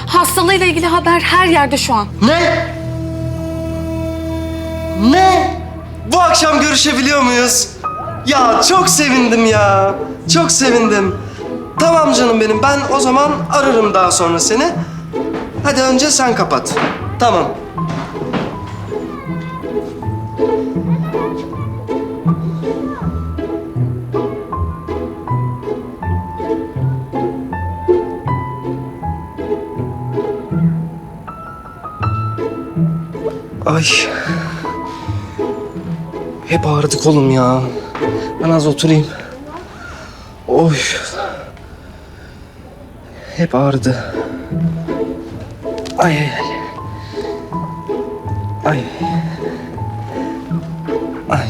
Hastalığıyla ilgili haber her yerde şu an. Ne? Ne? Bu akşam görüşebiliyor muyuz? Ya çok sevindim ya. Çok sevindim. Tamam canım benim. Ben o zaman ararım daha sonra seni. Hadi önce sen kapat. Tamam. Ay. Hep ağrıdı kolum ya. Ben az oturayım. Oy. Hep ağrıdı. Ay ay ay. Ay. Ay.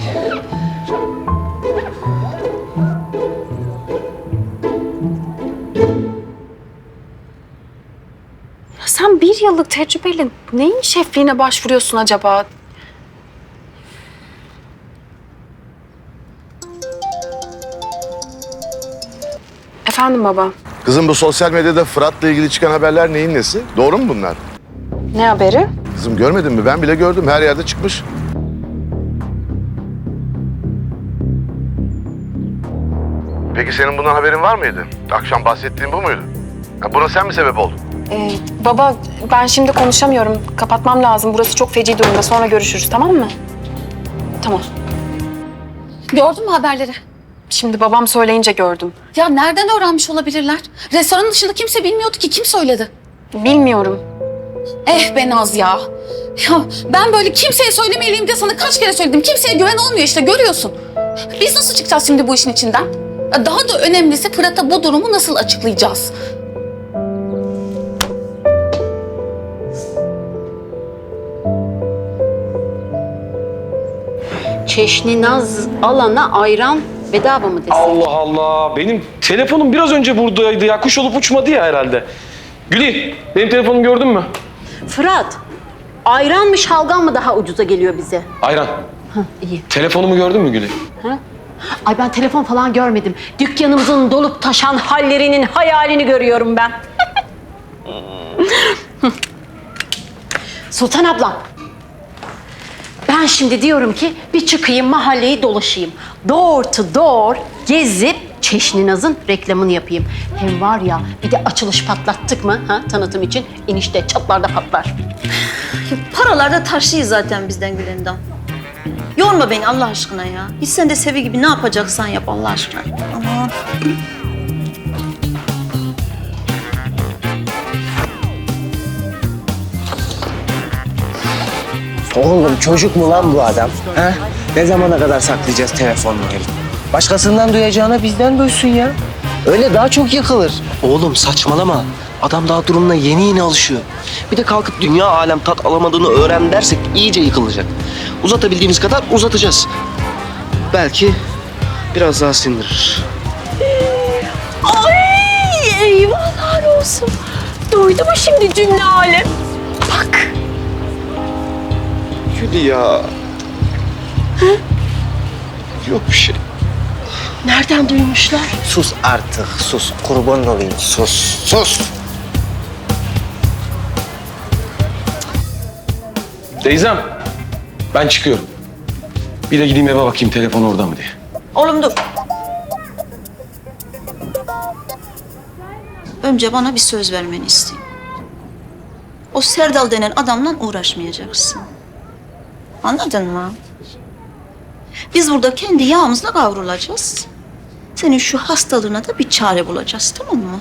Sen bir yıllık tecrübeyle neyin şefliğine başvuruyorsun acaba? Efendim baba. Kızım bu sosyal medyada Fırat'la ilgili çıkan haberler neyin nesi? Doğru mu bunlar? Ne haberi? Kızım görmedin mi? Ben bile gördüm. Her yerde çıkmış. Peki senin bundan haberin var mıydı? Akşam bahsettiğin bu muydu? Buna sen mi sebep oldun? Baba ben şimdi konuşamıyorum. Kapatmam lazım. Burası çok feci durumda. Sonra görüşürüz, tamam mı? Tamam. Gördün mü haberleri? Şimdi babam söyleyince gördüm. Ya nereden öğrenmiş olabilirler? Restoranın dışında kimse bilmiyordu ki. Kim söyledi? Bilmiyorum. Be Naz ya. Ya ben böyle kimseye söylemeliyim diye sana kaç kere söyledim. Kimseye güven olmuyor işte, görüyorsun. Biz nasıl çıkacağız şimdi bu işin içinden? Daha da önemlisi Fırat'a bu durumu nasıl açıklayacağız? Çeşni Naz alana ayran bedava mı desin? Allah Allah. Benim telefonum biraz önce buradaydı ya. Kuş olup uçmadı ya herhalde. Gülin, benim telefonumu gördün mü? Fırat, ayran mı şalgam mı daha ucuza geliyor bize? Ayran. İyi. Telefonumu gördün mü Gülin? Ay ben telefon falan görmedim. Dükkanımızın dolup taşan hallerinin hayalini görüyorum ben. Sultan ablam. Ben şimdi diyorum ki bir çıkayım mahalleyi dolaşayım. Door to door gezip Çeşni Naz'ın reklamını yapayım. Hem var ya bir de açılış patlattık mı tanıtım için enişte çatlarda patlar. Paralar da taşlıyor zaten bizden Gülendam. Yorma beni Allah aşkına ya. Git sen de Sevi gibi ne yapacaksan yap Allah aşkına. Aman. Oğlum çocuk mu lan bu adam? Ha? Ne zamana kadar saklayacağız telefonunu? Başkasından duyacağına bizden duysun ya. Öyle daha çok yıkılır. Oğlum saçmalama. Adam daha durumuna yeni alışıyor. Bir de kalkıp dünya alem tat alamadığını öğren dersek iyice yıkılacak. Uzatabildiğimiz kadar uzatacağız. Belki biraz daha sindirir. Ay eyvahlar olsun. Duydu mu şimdi cümle alem? Bak. Gül ya. Yok bir şey. Nereden duymuşlar? Sus artık sus. Kurban olayım sus. Sus. Teyzem, ben çıkıyorum. Bir de gideyim eve bakayım telefon orada mı diye. Oğlum dur. Önce bana bir söz vermeni isteyeyim. O Serdal denen adamla uğraşmayacaksın. Anladın mı? Biz burada kendi yağımızla kavrulacağız. Senin şu hastalığına da bir çare bulacağız, tamam mı?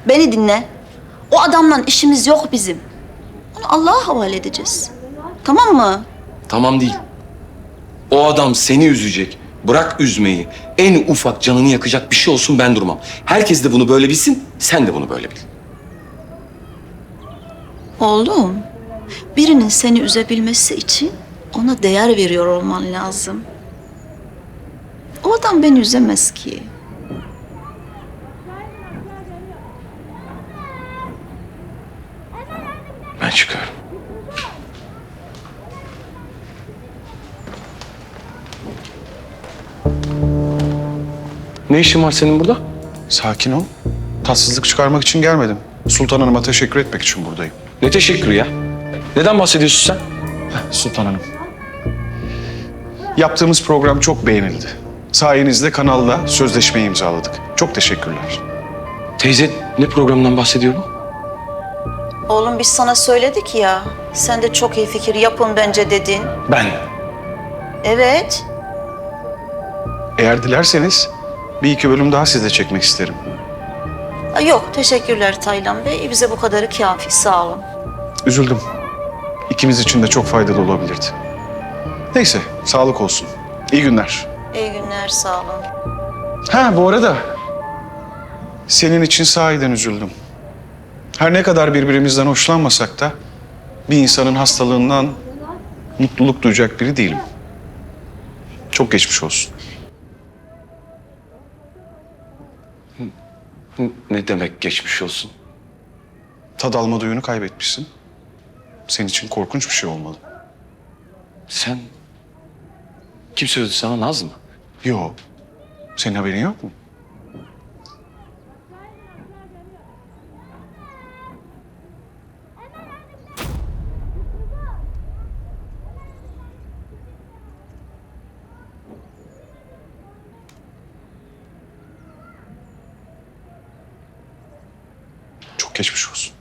Beni dinle. O adamla işimiz yok bizim. Onu Allah'a havale edeceğiz. Tamam mı? Tamam değil. O adam seni üzecek. Bırak üzmeyi. En ufak canını yakacak bir şey olsun ben durmam. Herkes de bunu böyle bilsin, sen de bunu böyle bil. Oğlum, birinin seni üzebilmesi için ona değer veriyor olman lazım. O adam beni üzemez ki. Ben çıkıyorum. Ne işin var senin burada? Sakin ol. Tatsızlık çıkarmak için gelmedim. Sultan Hanım'a teşekkür etmek için buradayım. Ne teşekkürü ya? Neden bahsediyorsun sen? Sultan Hanım. Yaptığımız program çok beğenildi. Sayenizde kanalla sözleşmeyi imzaladık. Çok teşekkürler. Teyze ne programından bahsediyor bu? Oğlum biz sana söyledik ya. Sen de çok iyi fikir yapın bence dedin. Ben. Evet. Eğer dilerseniz bir iki bölüm daha sizle çekmek isterim. Yok teşekkürler Taylan Bey. Bize bu kadarı kafi sağ olun. Üzüldüm. İkimiz için de çok faydalı olabilirdi. Neyse, sağlık olsun. İyi günler. İyi günler sağ olun. Ha bu arada senin için sahiden üzüldüm. Her ne kadar birbirimizden hoşlanmasak da bir insanın hastalığından mutluluk duyacak biri değilim. Çok geçmiş olsun. Ne demek geçmiş olsun? Tad alma duyunu kaybetmişsin. Senin için korkunç bir şey olmalı. Sen... Kim söyledi sana, Naz mı? Yok. Senin haberin yok mu? Geçmiş olsun.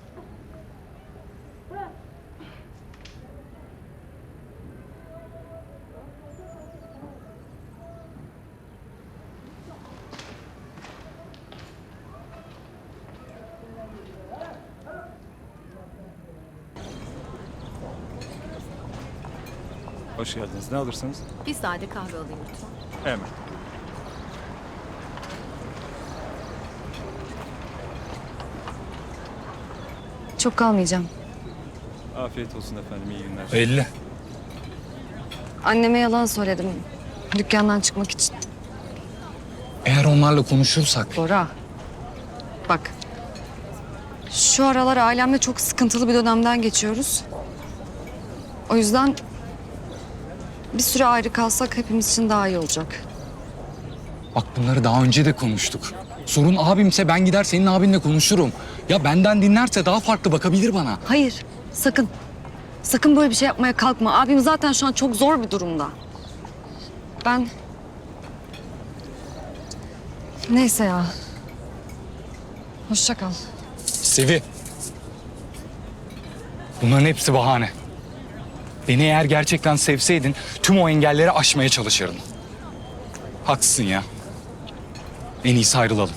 Hoş geldiniz. Ne alırsınız? Bir sade kahve alayım lütfen. Hemen. Çok kalmayacağım. Afiyet olsun efendim. İyi günler. Belli. Anneme yalan söyledim. Dükkandan çıkmak için. Eğer onlarla konuşursak... Bora. Bak. Şu aralar ailemle çok sıkıntılı bir dönemden geçiyoruz. O yüzden bir süre ayrı kalsak hepimiz için daha iyi olacak. Bak bunları daha önce de konuştuk. Sorun abimse ben gider senin abinle konuşurum. Ya benden dinlerse daha farklı bakabilir bana. Hayır, sakın. Sakın böyle bir şey yapmaya kalkma. Abim zaten şu an çok zor bir durumda. Ben... Neyse ya. Hoşça kal. Sevi. Bunların hepsi bahane. Beni eğer gerçekten sevseydin tüm o engelleri aşmaya çalışırdın. Haklısın ya. En iyisi ayrılalım.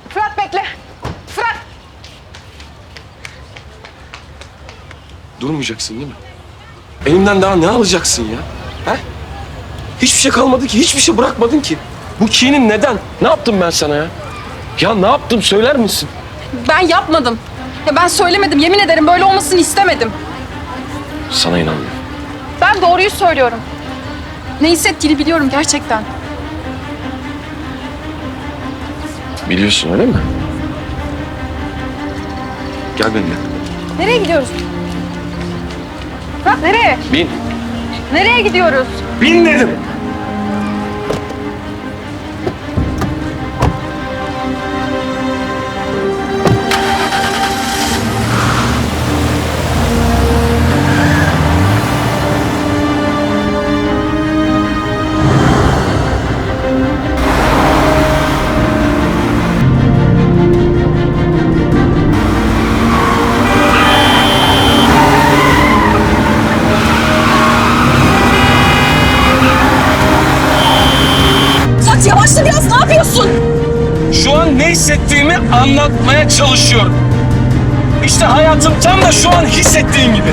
Fırat bekle. Fırat. Durmayacaksın değil mi? Elimden daha ne alacaksın ya? He? Hiçbir şey kalmadı ki, hiçbir şey bırakmadın ki. Bu kinin neden? Ne yaptım ben sana ya? Ya ne yaptım söyler misin? Ben yapmadım. Ya ben söylemedim. Yemin ederim böyle olmasını istemedim. Sana inanmıyorum. Ben doğruyu söylüyorum. Ne hissettiğini biliyorum gerçekten. Biliyorsun öyle mi? Gel benimle. Nereye gidiyoruz? Fırat nereye? Bin. Nereye gidiyoruz? Bin dedim. Fırat yavaşla biraz, ne yapıyorsun? Şu an ne hissettiğimi anlatmaya çalışıyorum. İşte hayatım tam da şu an hissettiğin gibi.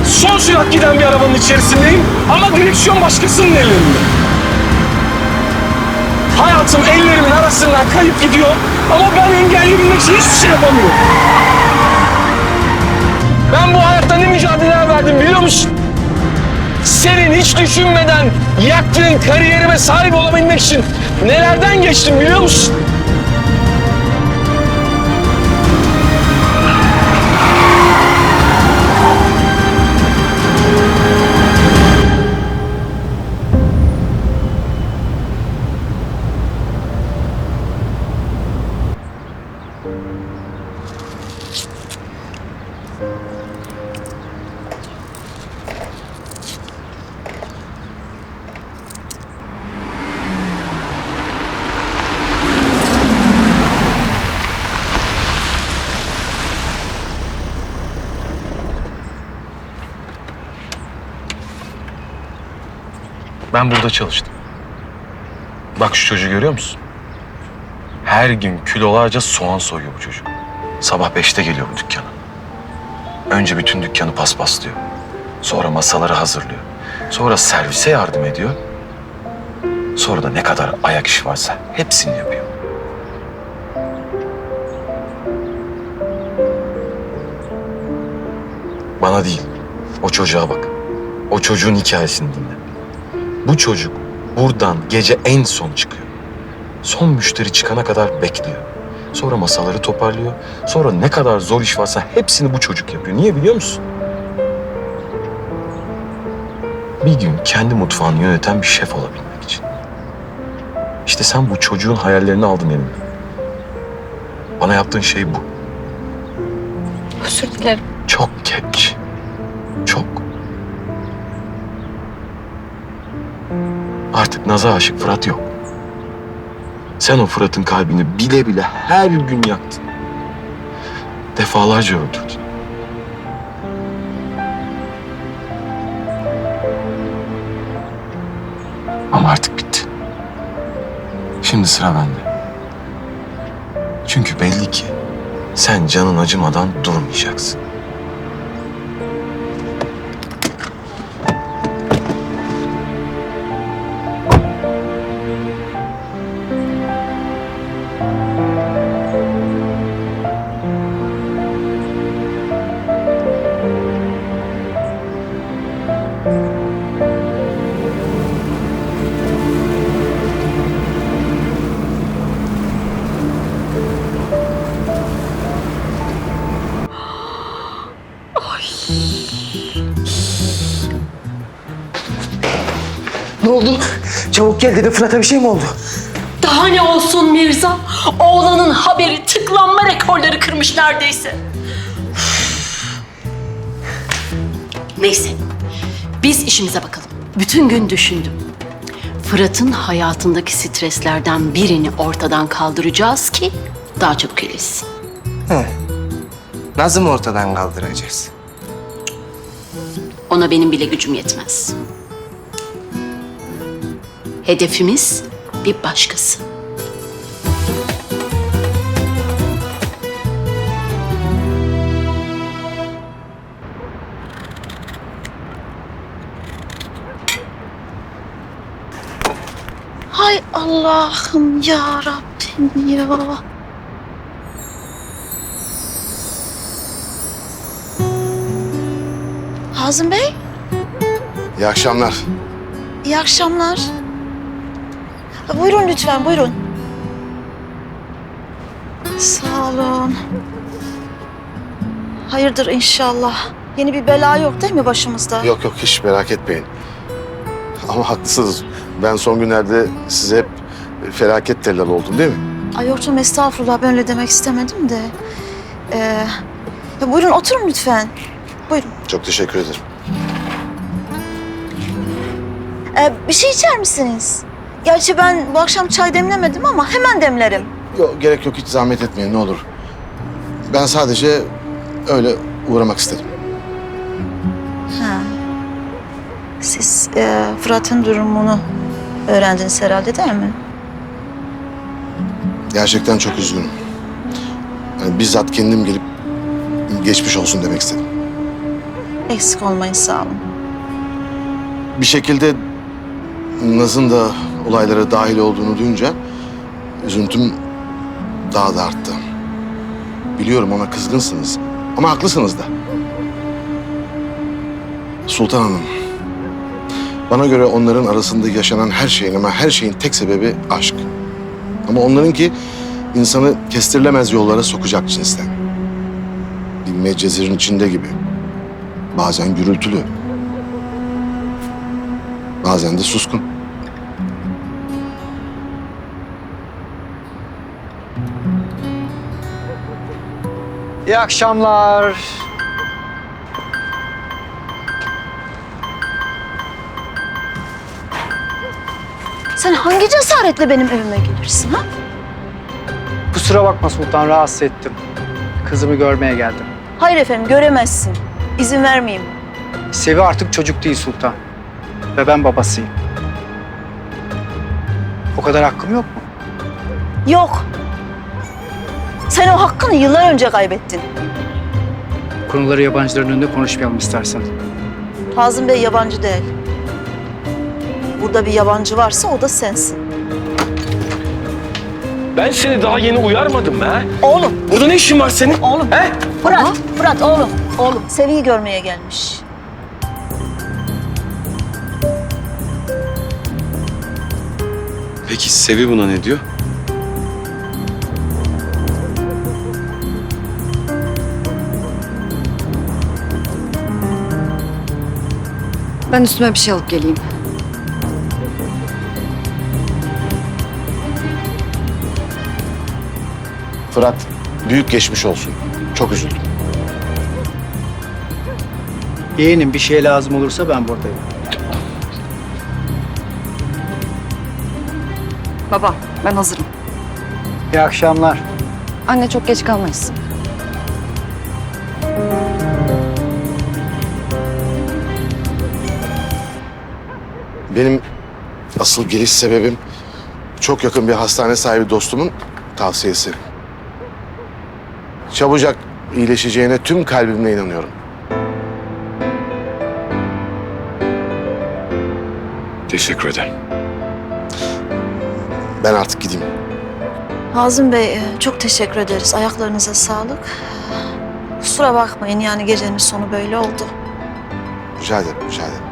Son sürat giden bir arabanın içerisindeyim ama direksiyon başkasının ellerinde. Hayatım ellerimin arasından kayıp gidiyor ama ben engelleyebilmek için hiçbir şey yapamıyorum. Ben bu hayatta ne mücadeleler verdim biliyor musun? Senin hiç düşünmeden yaktığın kariyerime sahip olabilmek için nelerden geçtim biliyor musun? Ben burada çalıştım. Bak şu çocuğu görüyor musun? Her gün kilolarca soğan soyuyor bu çocuk. Sabah 5'te geliyor bu dükkana. Önce bütün dükkanı paspaslıyor. Sonra masaları hazırlıyor. Sonra servise yardım ediyor. Sonra da ne kadar ayak işi varsa hepsini yapıyor. Bana değil, o çocuğa bak. O çocuğun hikayesini dinle. Bu çocuk buradan gece en son çıkıyor. Son müşteri çıkana kadar bekliyor. Sonra masaları toparlıyor. Sonra ne kadar zor iş varsa hepsini bu çocuk yapıyor. Niye biliyor musun? Bir gün kendi mutfağını yöneten bir şef olabilmek için. İşte sen bu çocuğun hayallerini aldın elimden. Bana yaptığın şey bu. Özür dilerim. Çok geç. Çok. Artık Naz'a aşık Fırat yok. Sen o Fırat'ın kalbini bile bile her gün yaktın. Defalarca öldürdün. Ama artık bitti. Şimdi sıra bende. Çünkü belli ki sen canın acımadan durmayacaksın. Ne oldu? Çabuk gel dedi. Fırat'a bir şey mi oldu? Daha ne olsun Mirza? Oğlanın haberi tıklanma rekorları kırmış neredeyse. Neyse, biz işimize bakalım. Bütün gün düşündüm. Fırat'ın hayatındaki streslerden birini ortadan kaldıracağız ki daha çabuk iyileşsin. Nasıl mı ortadan kaldıracağız? Ona benim bile gücüm yetmez. Hedefimiz bir başkası. Hay Allah'ım ya Rabbim ya. Hazım Bey, İyi akşamlar. iyi akşamlar. Buyurun lütfen, buyurun. Sağ olun. Hayırdır inşallah. Yeni bir bela yok değil mi başımızda? Yok yok hiç merak etmeyin. Ama haklısınız. Ben son günlerde size hep felaket tellal oldum değil mi? Ay yok canım, estağfurullah, ben öyle demek istemedim de. Buyurun oturun lütfen. Buyurun. Çok teşekkür ederim. Bir şey içer misiniz? Gerçi ben bu akşam çay demlemedim ama hemen demlerim. Yok, gerek yok hiç zahmet etmeyin ne olur. Ben sadece öyle uğramak istedim. Ha. Siz Fırat'ın durumunu öğrendiniz herhalde değil mi? Gerçekten çok üzgünüm. Yani bizzat kendim gelip geçmiş olsun demek istedim. Eksik olmayın, sağ olun. Bir şekilde Naz'ın da olaylara dahil olduğunu duyunca üzüntüm daha da arttı. Biliyorum ona kızgınsınız ama haklısınız da. Sultan Hanım, bana göre onların arasında yaşanan her şeyin ama her şeyin tek sebebi aşk. Ama onlarınki insanı kestirilemez yollara sokacak cinsten. Bir medcezirin içinde gibi. Bazen gürültülü. Bazen de suskun. İyi akşamlar. Sen hangi cesaretle benim evime gelirsin ha? Kusura bakma Sultan, rahatsız ettim. Kızımı görmeye geldim. Hayır efendim, göremezsin. İzin vermeyeyim. Sevi artık çocuk değil Sultan. Ve ben babasıyım. O kadar hakkım yok mu? Yok. Sen o hakkını yıllar önce kaybettin. Konuları yabancıların önünde konuşmayalım istersen. Hazım Bey yabancı değil. Burada bir yabancı varsa o da sensin. Ben seni daha yeni uyarmadım be. Oğlum. Burada ne işin var senin? Oğlum. He? Fırat oğlum. Oğlum Sevi'yi görmeye gelmiş. Peki Sevi buna ne diyor? Ben üstüme bir şey alıp geleyim. Fırat, büyük geçmiş olsun. Çok üzüldüm. Yeğenim bir şey lazım olursa ben buradayım. Baba, ben hazırım. İyi akşamlar. Anne çok geç kalmayız. Benim asıl geliş sebebim çok yakın bir hastane sahibi dostumun tavsiyesi. Çabucak iyileşeceğine tüm kalbimle inanıyorum. Teşekkür ederim. Ben artık gideyim. Hazım Bey çok teşekkür ederiz. Ayaklarınıza sağlık. Kusura bakmayın yani gecenin sonu böyle oldu. Rica ederim, rica ederim.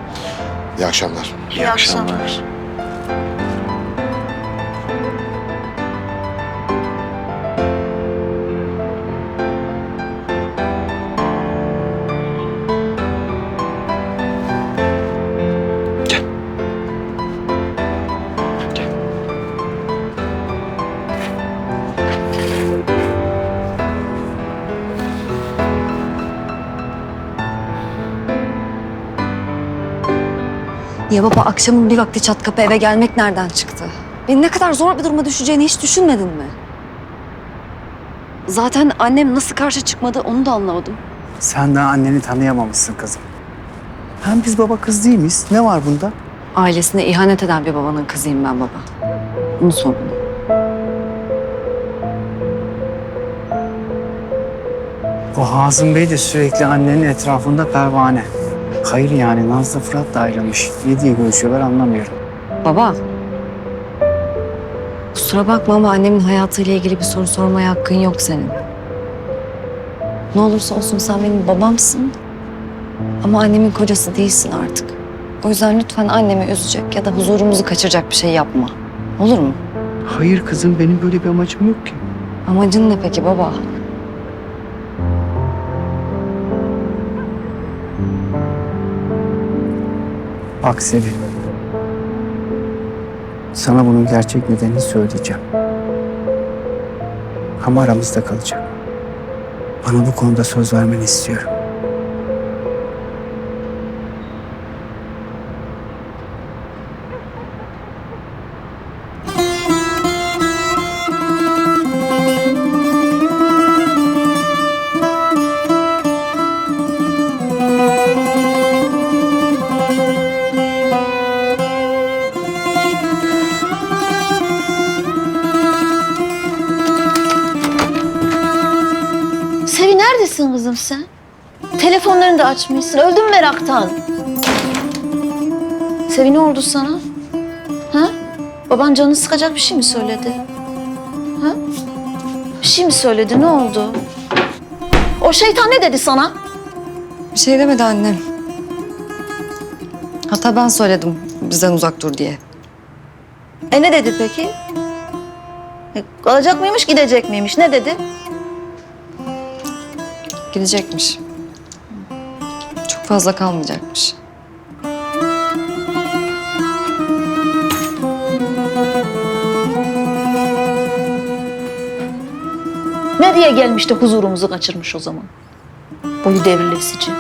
İyi akşamlar. İyi akşamlar. Ya baba akşamın bir vakti çat kapı eve gelmek nereden çıktı? Beni ne kadar zor bir duruma düşeceğini hiç düşünmedin mi? Zaten annem nasıl karşı çıkmadı onu da anlamadım. Sen daha anneni tanıyamamışsın kızım. Hem biz baba kız değil miyiz? Ne var bunda? Ailesine ihanet eden bir babanın kızıyım ben baba. Bunu sor bana. O Hazım Bey de sürekli annenin etrafında pervane. Hayır yani Nazlı Fırat da ayrılmış. Ne diye görüşüyorlar anlamıyorum. Baba. Kusura bakma ama annemin hayatıyla ilgili bir soru sormaya hakkın yok senin. Ne olursa olsun sen benim babamsın. Ama annemin kocası değilsin artık. O yüzden lütfen annemi üzecek ya da huzurumuzu kaçıracak bir şey yapma. Olur mu? Hayır kızım benim böyle bir amacım yok ki. Amacın ne peki baba? Bak Sevil. Sana bunun gerçek nedenini söyleyeceğim. Ama aramızda kalacak. Bana bu konuda söz vermeni istiyorum. Sevi neredesin kızım sen? Telefonlarını da açmışsın. Öldüm meraktan. Sevi ne oldu sana? Ha? Baban canını sıkacak bir şey mi söyledi? Ha? Bir şey mi söyledi? Ne oldu? O şeytan ne dedi sana? Bir şey demedi annem. Hatta ben söyledim bizden uzak dur diye. Ne dedi peki? Kalacak mıymış, gidecek miymiş? Ne dedi? Gidecekmiş. Çok fazla kalmayacakmış. Ne diye gelmiş de huzurumuzu kaçırmış o zaman? Boyu devrilesici.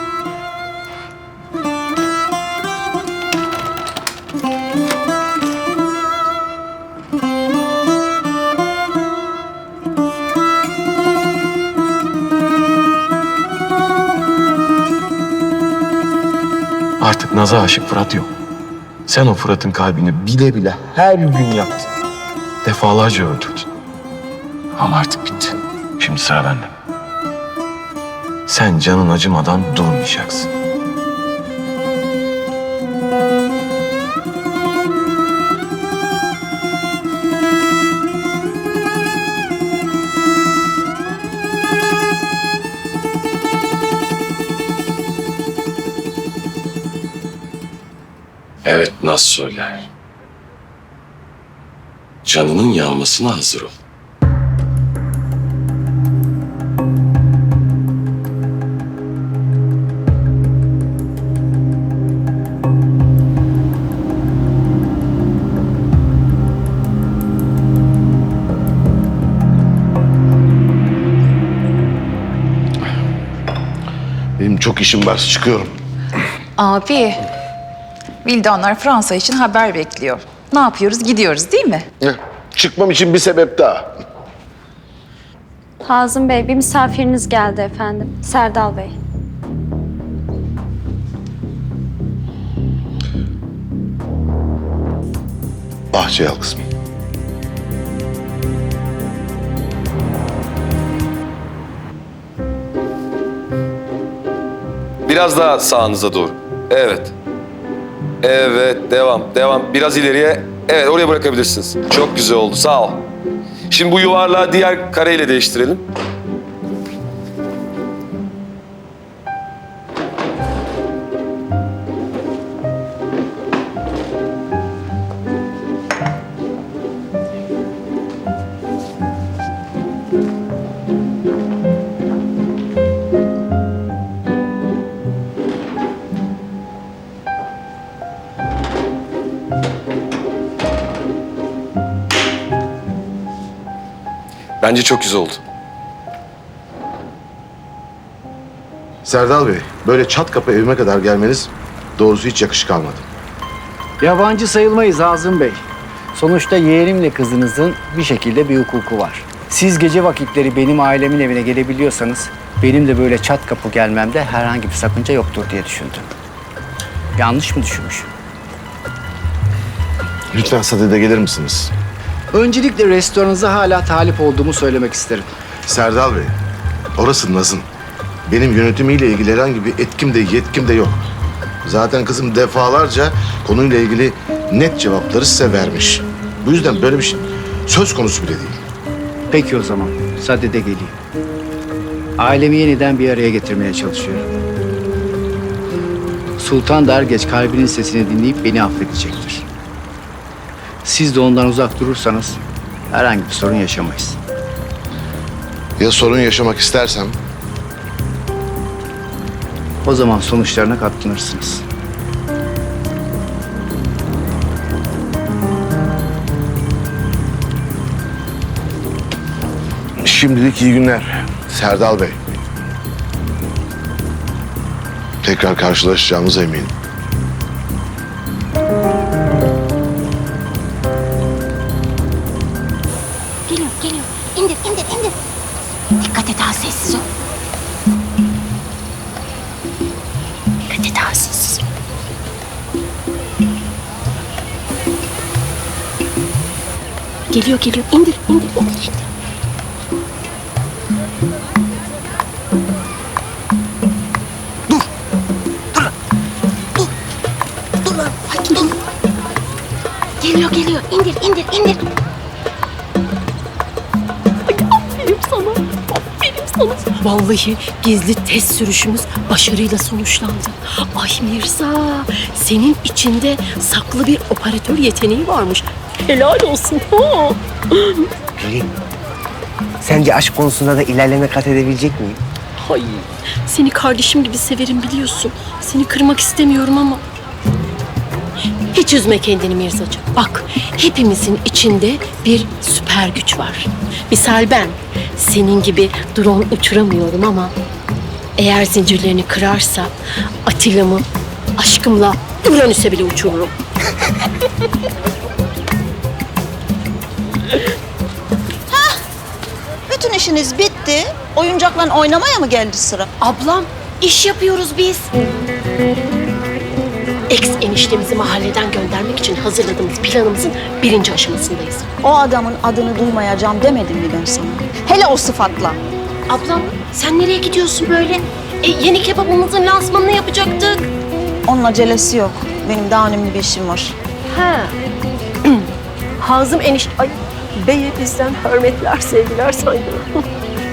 Artık Naz'a aşık Fırat yok. Sen o Fırat'ın kalbini bile bile her gün yaktın. Defalarca öldürdün. Ama artık bitti. Şimdi sıra bende. Sen canın acımadan durmayacaksın. Evet, Naz söyler. Canının yanmasına hazır ol. Benim çok işim var, çıkıyorum. Abi, Vildanlar Fransa için haber bekliyor. Ne yapıyoruz? Gidiyoruz değil mi? Çıkmam için bir sebep daha. Hazım Bey, bir misafiriniz geldi efendim. Serdal Bey. Bahçeye al kızım. Biraz daha sağınıza doğru. Evet. Evet, devam, devam. Biraz ileriye. Evet, oraya bırakabilirsiniz. Çok güzel oldu, sağ ol. Şimdi bu yuvarlağı diğer kareyle değiştirelim. Bence çok güzel oldu. Serdal Bey, böyle çat kapı evime kadar gelmeniz doğrusu hiç yakışık almadı. Yabancı sayılmayız Hazım Bey. Sonuçta yeğenimle kızınızın bir şekilde bir hukuku var. Siz gece vakitleri benim ailemin evine gelebiliyorsanız benim de böyle çat kapı gelmemde herhangi bir sakınca yoktur diye düşündüm. Yanlış mı düşünmüşüm? Lütfen sadede gelir misiniz? Öncelikle restoranınıza hala talip olduğumu söylemek isterim. Serdal Bey, orası Naz'ın. Benim yönetimiyle ilgili herhangi bir etkim de yetkim de yok. Zaten kızım defalarca konuyla ilgili net cevapları size vermiş. Bu yüzden böyle bir şey söz konusu bile değil. Peki o zaman, sadede geleyim. Ailemi yeniden bir araya getirmeye çalışıyorum. Sultan da er geç kalbinin sesini dinleyip beni affedecektir. Siz de ondan uzak durursanız herhangi bir sorun yaşamayız. Ya sorun yaşamak istersem? O zaman sonuçlarına katlanırsınız. Şimdilik iyi günler Serdal Bey. Tekrar karşılaşacağımıza eminim. Geliyor, geliyor. İndir, indir, indir. Dikkat et ha, sessiz ol. Dikkat et ha, sessiz ol. Geliyor, geliyor. İndir, indir, indir işte. Dur lan. Ay, dur. Geliyor, geliyor. İndir, indir, indir. Aferin sana. Aferin sana. Vallahi gizli test sürüşümüz başarıyla sonuçlandı. Ay Mirza, senin içinde saklı bir operatör yeteneği varmış. Helal olsun. Ha. Pelin, sence aşk konusunda da ilerleme kat edebilecek miyim? Hay, seni kardeşim gibi severim biliyorsun. Seni kırmak istemiyorum ama. Hiç üzme kendini Mirzacığım. Bak, hepimizin içinde bir süper güç var. Misal ben, senin gibi drone uçuramıyorum ama eğer zincirlerini kırarsa Atilla'mı aşkımla Uranüs'e bile uçururum. Bütün işiniz bitti. Oyuncakla oynamaya mı geldi sıra? Ablam, iş yapıyoruz biz. Ex eniştemizi mahalleden göndermek için hazırladığımız planımızın 1. aşamasındayız. O adamın adını duymayacağım demedim mi ben sana? Hele o sıfatla. Ablam, sen nereye gidiyorsun böyle? Yeni kebabımızın lansmanını yapacaktık. Onun acelesi yok. Benim daha önemli bir işim var. Ha. Hazım enişte... Ay, beye bizden hürmetler, sevgiler saydı.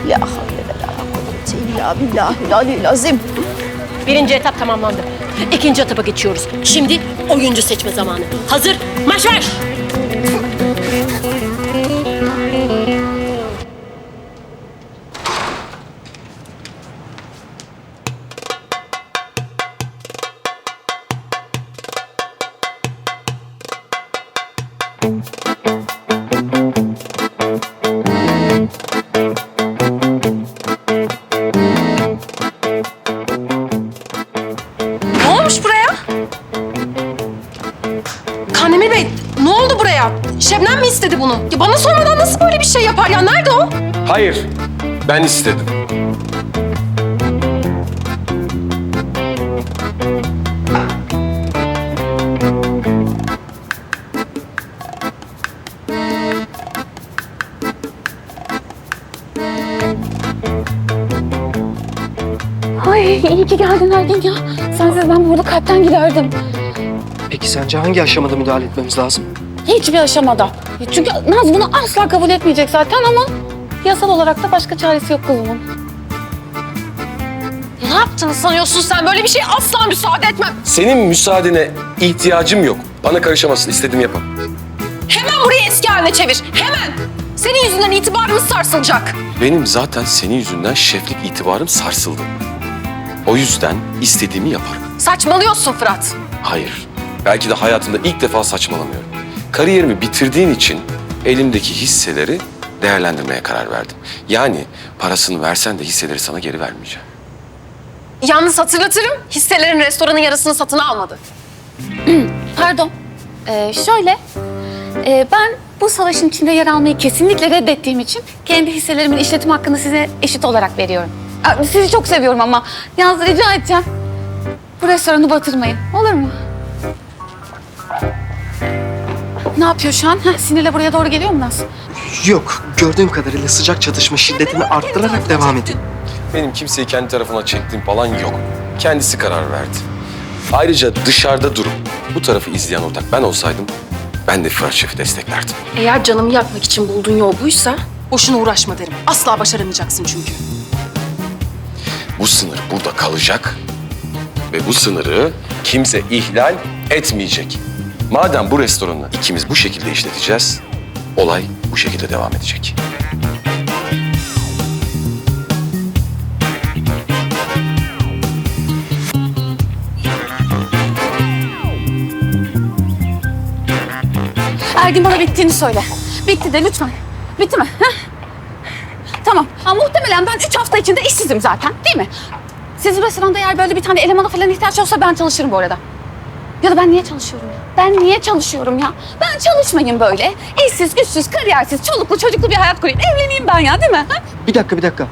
La havle ve la kuvvete illa billahil aliyyil azim. 1. etap tamamlandı. İkinci etapa geçiyoruz. Şimdi oyuncu seçme zamanı. Hazır, marş marş! Ne olmuş buraya? Kandemir Bey, ne oldu buraya? Şebnem mi istedi bunu? Ya bana sormadan nasıl böyle bir şey yapar ya? Nerede o? Hayır, ben istedim. Ay iyi ki geldin Ergin ya. Sensiz ben burada kalpten giderdim. Peki sence hangi aşamada müdahale etmemiz lazım? Hiçbir aşamada. Çünkü Naz bunu asla kabul etmeyecek zaten ama yasal olarak da başka çaresi yok kızımın. Ne yaptığını sanıyorsun sen? Böyle bir şeye asla müsaade etmem. Senin müsaadene ihtiyacım yok. Bana karışamazsın, istediğimi yapar. Hemen burayı eski haline çevir. Hemen. Senin yüzünden itibarımız sarsılacak. Benim zaten senin yüzünden şeflik itibarım sarsıldı. O yüzden istediğimi yaparım. Saçmalıyorsun Fırat. Hayır, belki de hayatımda ilk defa saçmalamıyorum. Kariyerimi bitirdiğin için elimdeki hisseleri değerlendirmeye karar verdim. Yani parasını versen de hisseleri sana geri vermeyeceğim. Yalnız hatırlatırım, hisselerin restoranın yarısını satın almadı. Pardon. Şöyle, ben bu savaşın içinde yer almayı kesinlikle reddettiğim için kendi hisselerimin işletim hakkını size eşit olarak veriyorum. Sizi çok seviyorum ama yalnız rica edeceğim. Bu restoranı batırmayın, olur mu? Ne yapıyor şu an? Sinirle buraya doğru geliyor mu Naz? Yok, gördüğüm kadarıyla sıcak çatışma şiddetini arttırarak devam ediyor. Benim kimseyi kendi tarafıma çektiğim falan yok. Kendisi karar verdi. Ayrıca dışarıda durup bu tarafı izleyen ortak ben olsaydım ben de Fırat Şef'i desteklerdim. Eğer canımı yakmak için bulduğun yol buysa boşuna uğraşma derim. Asla başaramayacaksın çünkü. Bu sınır burada kalacak ve bu sınırı kimse ihlal etmeyecek. Madem bu restoranı ikimiz bu şekilde işleteceğiz, olay bu şekilde devam edecek. Ergin bana bittiğini söyle. Bitti de lütfen. Bitti mi? Heh? Tamam. Muhtemelen ben 3 hafta içinde işsizim zaten, değil mi? Sizin restoranda eğer böyle bir tane elemana falan ihtiyaç olsa ben çalışırım bu arada. Ya da ben niye çalışıyorum ya? Ben niye çalışıyorum ya? Ben çalışmayayım böyle. İşsiz, güçsüz, kariyersiz, çoluklu, çocuklu bir hayat kurayım. Evleneyim ben ya, değil mi? Ha? Bir dakika.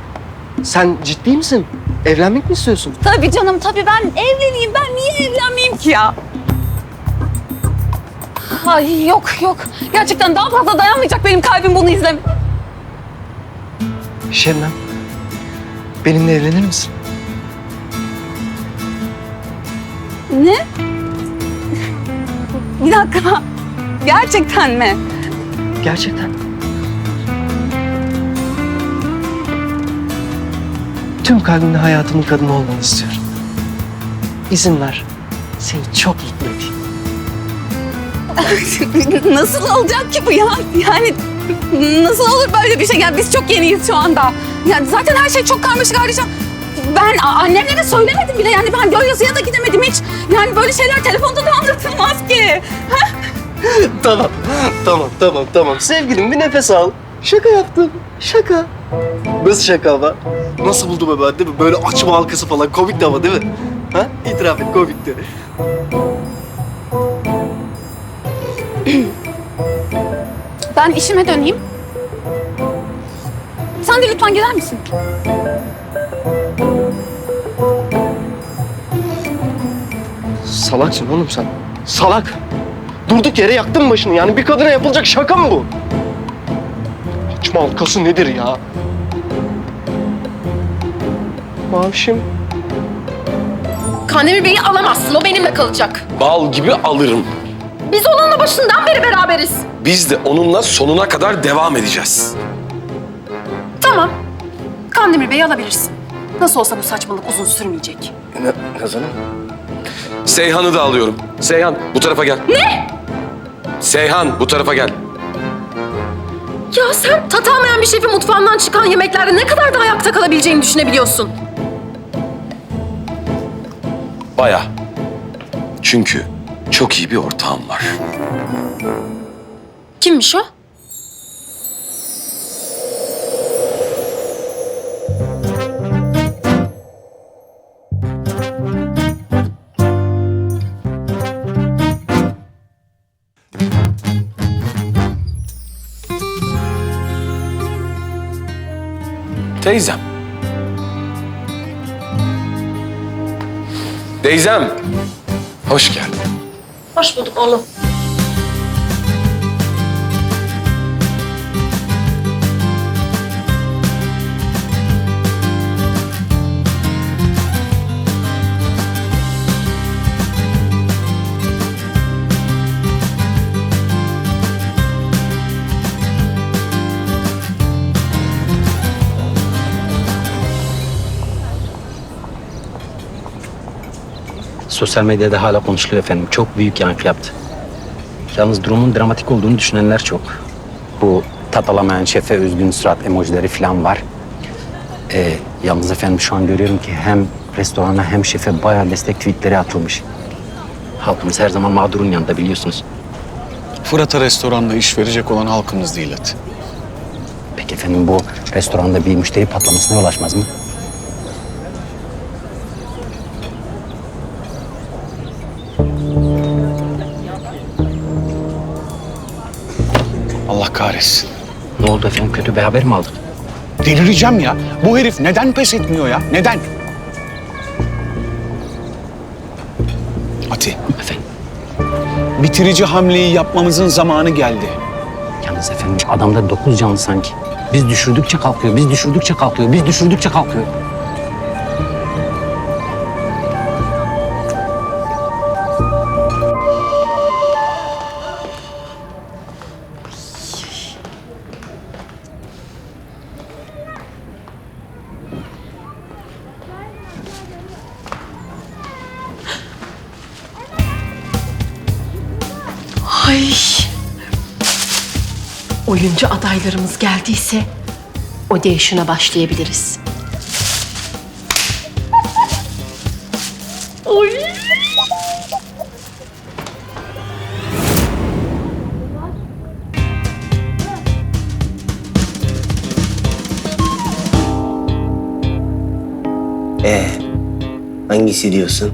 Sen ciddi misin? Evlenmek mi istiyorsun? Tabii canım, tabii ben evleneyim. Ben niye evlenmeyeyim ki ya? Ay yok. Gerçekten daha fazla dayanmayacak benim kalbim bunu izleme. Şebnem, benimle evlenir misin? Ne? Bir dakika. Gerçekten mi? Gerçekten. Tüm kalbimle hayatımın kadını olmanı istiyorum. İzin ver. Seni çok mutlu edeyim. Nasıl olacak ki bu ya? Yani nasıl olur böyle bir şey? Yani biz çok yeniyiz şu anda. Yani zaten her şey çok karmaşık ayrıca. Ben annemlere söylemedim bile. Yani ben Gölyazı'ya da gidemedim hiç. Yani böyle şeyler telefonda da anlatılmaz ki. Ha? Tamam. Sevgilim bir nefes al. Şaka yaptım. Şaka. Nasıl şaka ama? Nasıl buldum hemen değil mi? Böyle açma halkası falan. Komikti ama değil mi? Ha? İtiraf et, komikti. Ben işime döneyim. Sen de lütfen gider misin? Salaksın oğlum sen. Salak. Durduk yere yaktın başını. Yani bir kadına yapılacak şaka mı bu? Açma halkası nedir ya? Mavişim. Kandemir Bey'i alamazsın. O benimle kalacak. Bal gibi alırım. Biz onunla başından beri beraberiz. Biz de onunla sonuna kadar devam edeceğiz. Tamam. Kandemir Bey'i alabilirsin. Nasıl olsa bu saçmalık uzun sürmeyecek. Naz Hanım, Seyhan'ı da alıyorum. Seyhan bu tarafa gel. Ne? Seyhan bu tarafa gel. Ya sen tat almayan bir şefin mutfağından çıkan yemeklerde ne kadar da ayakta kalabileceğini düşünebiliyorsun. Baya. Çünkü çok iyi bir ortağım var. Kimmiş o? Teyzem. Teyzem. Hoş geldin. Hoş bulduk oğlum. Sosyal medyada hala konuşuluyor efendim. Çok büyük yankı yaptı. Yalnız durumun dramatik olduğunu düşünenler çok. Bu tat alamayan şefe üzgün surat emojileri falan var. Yalnız efendim şu an görüyorum ki hem restorana hem şefe bayağı destek tweetleri atılmış. Halkımız her zaman mağdurun yanında biliyorsunuz. Fırat'a restoranda iş verecek olan halkımız değil Ati. Peki efendim bu restoranda bir müşteri patlamasına yol açmaz mı? Allah kahretsin. Ne oldu efendim? Kötü bir haber mi aldık? Delireceğim ya. Bu herif neden pes etmiyor ya? Neden? Ati. Efendim? Bitirici hamleyi yapmamızın zamanı geldi. Yalnız efendim adamda 9 canlı sanki. Biz düşürdükçe kalkıyor, biz düşürdükçe kalkıyor, biz düşürdükçe kalkıyor. Ay. Oyuncu adaylarımız geldiyse audition'a başlayabiliriz. Oy. Hangisi diyorsun?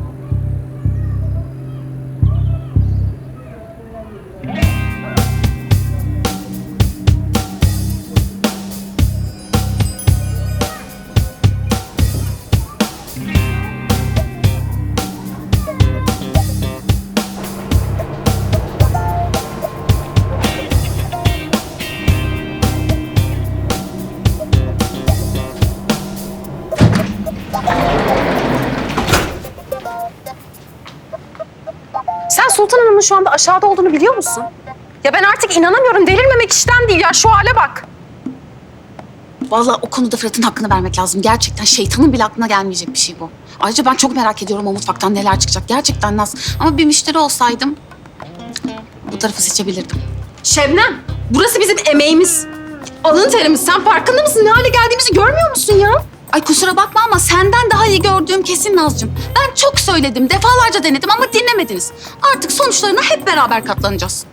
Sen Sultan Hanım'ın şu anda aşağıda olduğunu biliyor musun? Ya ben artık inanamıyorum. Delirmemek işten değil ya. Şu hale bak. Vallahi o konuda Fırat'ın hakkını vermek lazım. Gerçekten şeytanın bile aklına gelmeyecek bir şey bu. Ayrıca ben çok merak ediyorum o mutfaktan neler çıkacak. Gerçekten Naz. Ama bir müşteri olsaydım bu tarafı seçebilirdim. Şebnem, burası bizim emeğimiz. Alın terimiz. Sen farkında mısın? Ne hale geldiğimizi görmüyor musun ya? Ay kusura bakma ama senden daha iyi gördüğüm kesin Nazcığım. Ben çok söyledim, defalarca denedim ama dinlemediniz. Artık sonuçlarına hep beraber katlanacağız.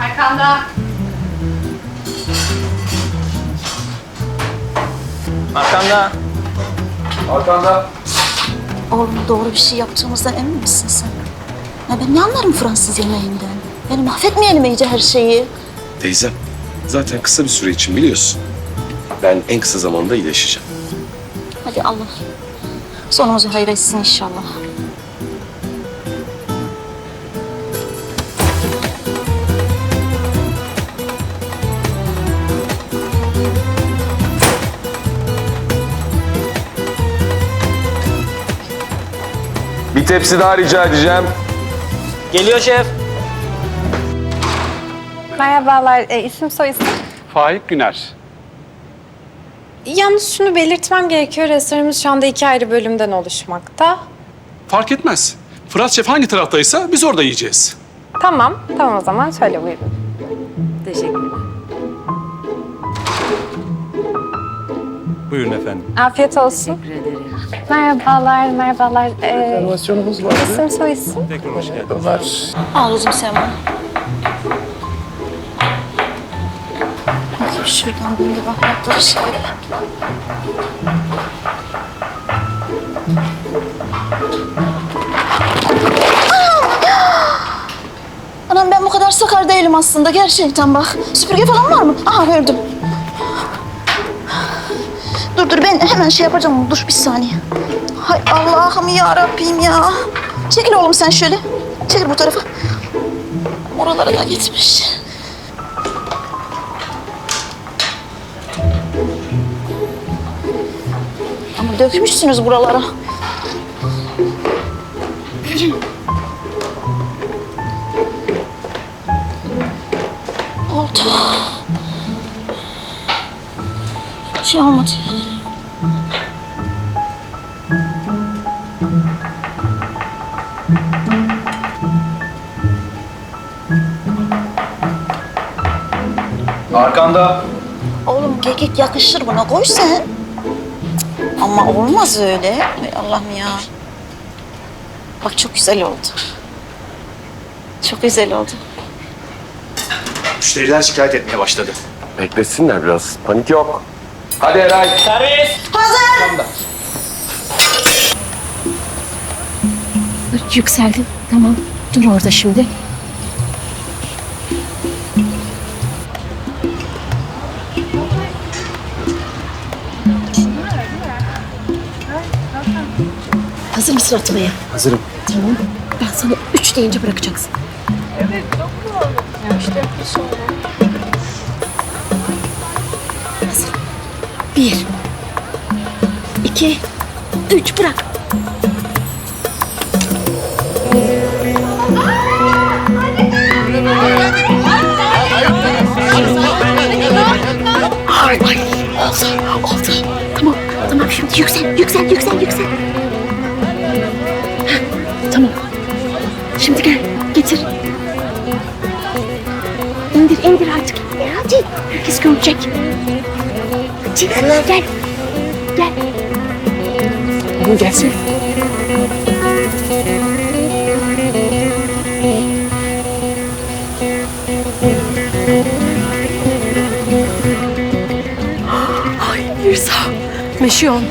Arkanda. Arkanda. Arkanda. Oğlum doğru bir şey yaptığımızdan emin misin sen? Ya ben ne anlarım Fransız yemeğinden? Yani mahvetmeyelim iyice her şeyi. Teyzem, zaten kısa bir süre için biliyorsun. Ben en kısa zamanda iyileşeceğim. Hadi Allah sonumuzu hayır etsin inşallah. tepsi daha rica edeceğim. Geliyor şef. Merhabalar, isim soy isim. Faik Güner. Yalnız şunu belirtmem gerekiyor, restoranımız şu anda 2 ayrı bölümden oluşmakta. Fark etmez. Fırat Şef hangi taraftaysa biz orada yiyeceğiz. Tamam o zaman şöyle buyurun. Teşekkürler. Buyurun efendim. Afiyet olsun. Teşekkür ederim. Merhabalar. Rezervasyonumuz vardı. İsim soy isim. Tekrar hoş geldiniz. Al kızım sen bunu. Bakayım şuradan böyle baharatları şey. Anam ben bu kadar sakar değilim aslında gerçekten bak. Süpürge falan var mı? Aha gördüm. Dur ben hemen şey yapacağım. Dur bir saniye. Hay Allah'ım ya Rabbim ya. Çekil oğlum sen şöyle. Çekil bu tarafa. Oralara da gitmiş. Ama dökmüşsünüz buralara. Oldu. Şey olmadı. Arkanda. Oğlum kekik yakışır buna koy sen. Ama olmaz öyle. Hay Allah'ım ya. Bak çok güzel oldu. Çok güzel oldu. Müşteriler şikayet etmeye başladı. Beklesinler biraz. Panik yok. Hadi Eray. Servis. Hazır. Yükseldin. Tamam. Dur orada şimdi. Hazır mısın atmaya? Hazırım. Tamam. Ben sana 3 deyince bırakacaksın. Hazır. 1, 2, 3 bırak. Ay, oldu. Tamam şimdi yüksel. Heh, tamam. Şimdi gel, getir. İndir artık. Hadi, herkes görecek. Hadi, gel. Bu gelsin. Ay Mirza, mission.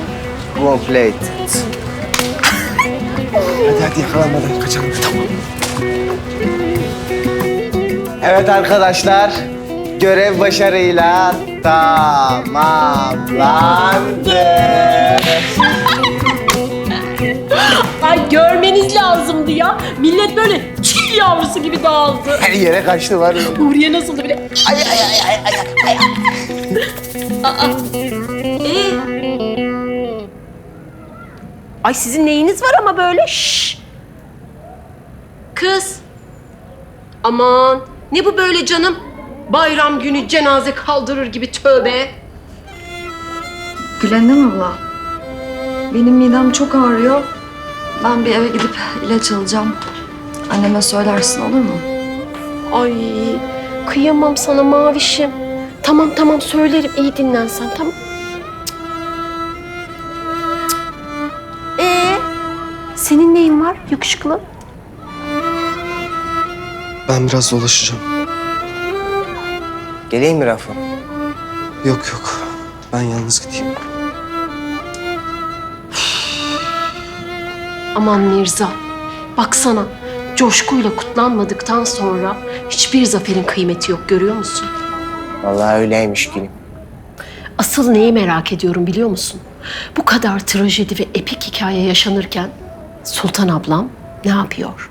Complete. Hadi yakalanmadan kaçalım. Tamam. Evet arkadaşlar, görev başarıyla tamamlandı. Ay görmeniz lazımdı ya. Millet böyle çil yavrusu gibi dağıldı. Her yere kaçtı var. Huriye nasıldı bile? Ay. Aa. Ay sizin neyiniz var ama böyle? Şşş. Kız. Aman ne bu böyle canım? Bayram günü cenaze kaldırır gibi tövbe. Gülendam abla. Benim midem çok ağrıyor. Ben bir eve gidip ilaç alacağım. Anneme söylersin olur mu? Ay kıyamam sana mavişim. Tamam söylerim. İyi dinlen sen tamam. Senin neyin var yakışıklı? Ben biraz dolaşacağım. Geleyim mi Rafa? Yok. Ben yalnız gideyim. Aman Mirza, baksana coşkuyla kutlanmadıktan sonra hiçbir zaferin kıymeti yok görüyor musun? Vallahi öyleymiş gülüm. Asıl neyi merak ediyorum biliyor musun? Bu kadar trajedi ve epik hikaye yaşanırken Sultan ablam ne yapıyor?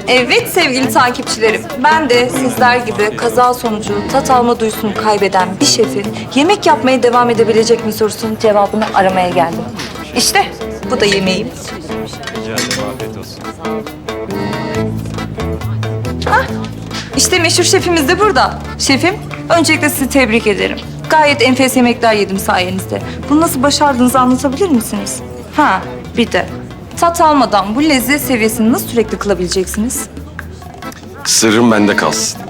Evet sevgili takipçilerim, ben de sizler gibi kaza sonucu tat alma duyusunu kaybeden bir şefin yemek yapmaya devam edebilecek mi sorusunun cevabını aramaya geldim. İşte bu da yemeğim. Rica ederim, afiyet olsun. İşte meşhur şefimiz de burada. Şefim, öncelikle sizi tebrik ederim. Gayet enfes yemekler yedim sayenizde. Bunu nasıl başardığınızı anlatabilir misiniz? Ha, bir de tat almadan bu lezzet seviyesini nasıl sürekli kılabileceksiniz? Sırrım bende kalsın.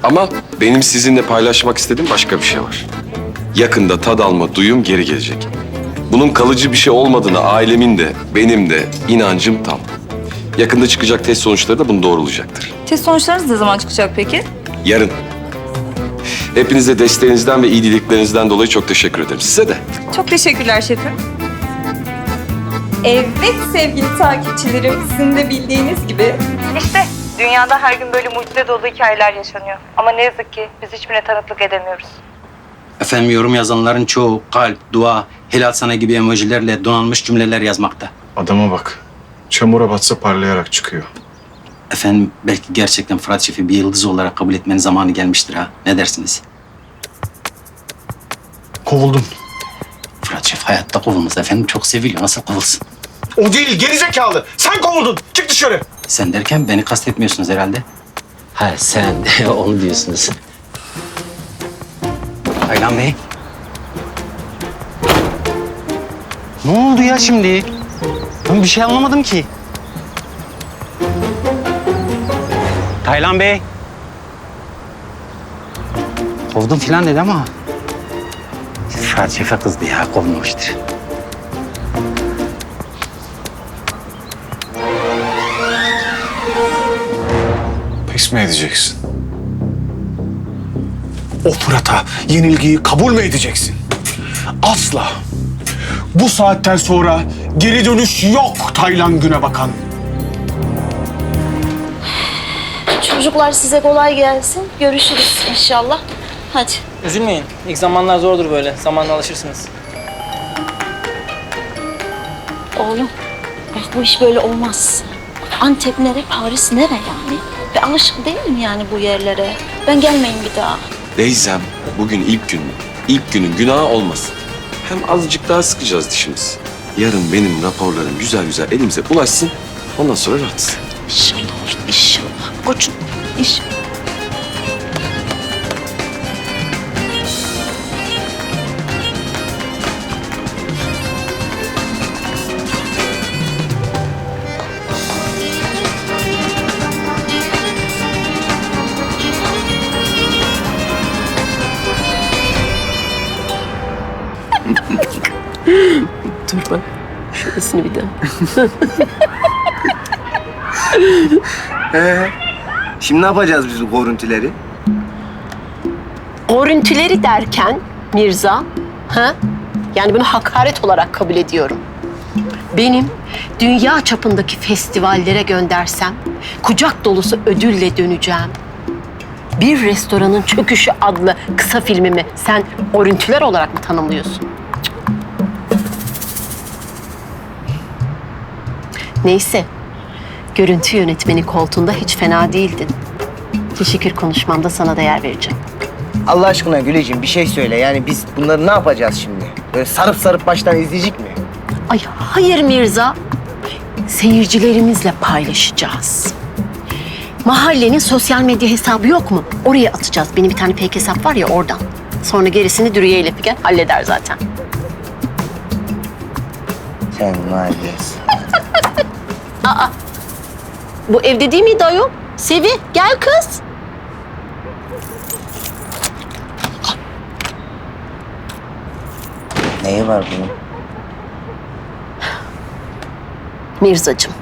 Ama benim sizinle paylaşmak istediğim başka bir şey var. Yakında tad alma duyum geri gelecek. Bunun kalıcı bir şey olmadığına ailemin de benim de inancım tam. Yakında çıkacak test sonuçları da bunu doğrulayacaktır. Test sonuçlarınız ne zaman çıkacak peki? Yarın. Hepinize desteğinizden ve iyi dileklerinizden dolayı çok teşekkür ederim. Size de. Çok teşekkürler şefim. Evet sevgili takipçilerim, sizin de bildiğiniz gibi İşte dünyada her gün böyle mucize dolu hikayeler yaşanıyor. Ama ne yazık ki biz hiçbirine tanıklık edemiyoruz. Efendim yorum yazanların çoğu kalp, dua, helal sana gibi emojilerle donanmış cümleler yazmakta. Adama bak. Çamura batsa parlayarak çıkıyor. Efendim belki gerçekten Fırat Şef'i bir yıldız olarak kabul etmenin zamanı gelmiştir ha. Ne dersiniz? Kovuldun. Fırat Şef hayatta kovulmaz efendim. Çok seviliyor. Nasıl kovulsun? O değil, gerizekalı. Sen kovuldun. Çık dışarı. Sen derken beni kastetmiyorsunuz herhalde. Ha sen onu diyorsunuz. Aylan Bey. Ne oldu ya şimdi? Ben bir şey anlamadım ki. Taylan Bey. Kovdum filan dedi ama Fırat Şef'e kızdı ya, kovmamıştır. Pes mi edeceksin? O Fırat'a yenilgiyi kabul mü edeceksin? Asla. Bu saatten sonra geri dönüş yok Taylan Günebakan. Çocuklar size kolay gelsin. Görüşürüz inşallah. Hadi. Üzülmeyin. İlk zamanlar zordur böyle. Zamanla alışırsınız. Oğlum bak bu iş böyle olmaz. Antep nere, Paris nere yani? Ben alışık değilim yani bu yerlere. Ben gelmeyin bir daha. Deyzem, bugün ilk gün. İlk günün günahı olmasın. Hem azıcık daha sıkacağız dişimizi. Yarın benim raporlarım güzel güzel elimize ulaşsın. Ondan sonra rahatsın. İnşallah oğlum, inşallah. Koçum, inşallah. Dur bak. Şurasını bir daha. Şimdi ne yapacağız biz bu görüntüleri? Görüntüleri derken Mirza, ha? Yani bunu hakaret olarak kabul ediyorum. Benim dünya çapındaki festivallere göndersem kucak dolusu ödülle döneceğim. Bir Restoranın Çöküşü adlı kısa filmimi sen görüntüler olarak mı tanımlıyorsun? Neyse, görüntü yönetmeni koltuğunda hiç fena değildin. Teşekkür konuşmamda sana değer vereceğim. Allah aşkına Güleciğim bir şey söyle. Yani biz bunları ne yapacağız şimdi? Böyle sarıp sarıp baştan izleyecek mi? Ay hayır Mirza, seyircilerimizle paylaşacağız. Mahallenin sosyal medya hesabı yok mu? Oraya atacağız. Benim bir tane fake hesap var ya oradan. Sonra gerisini Dürüye ile Figen halleder zaten. Sen mahallesi. Aa, bu evde değil miydi ayol? Sevi, gel kız. Neyi var bunun? Mirzacığım,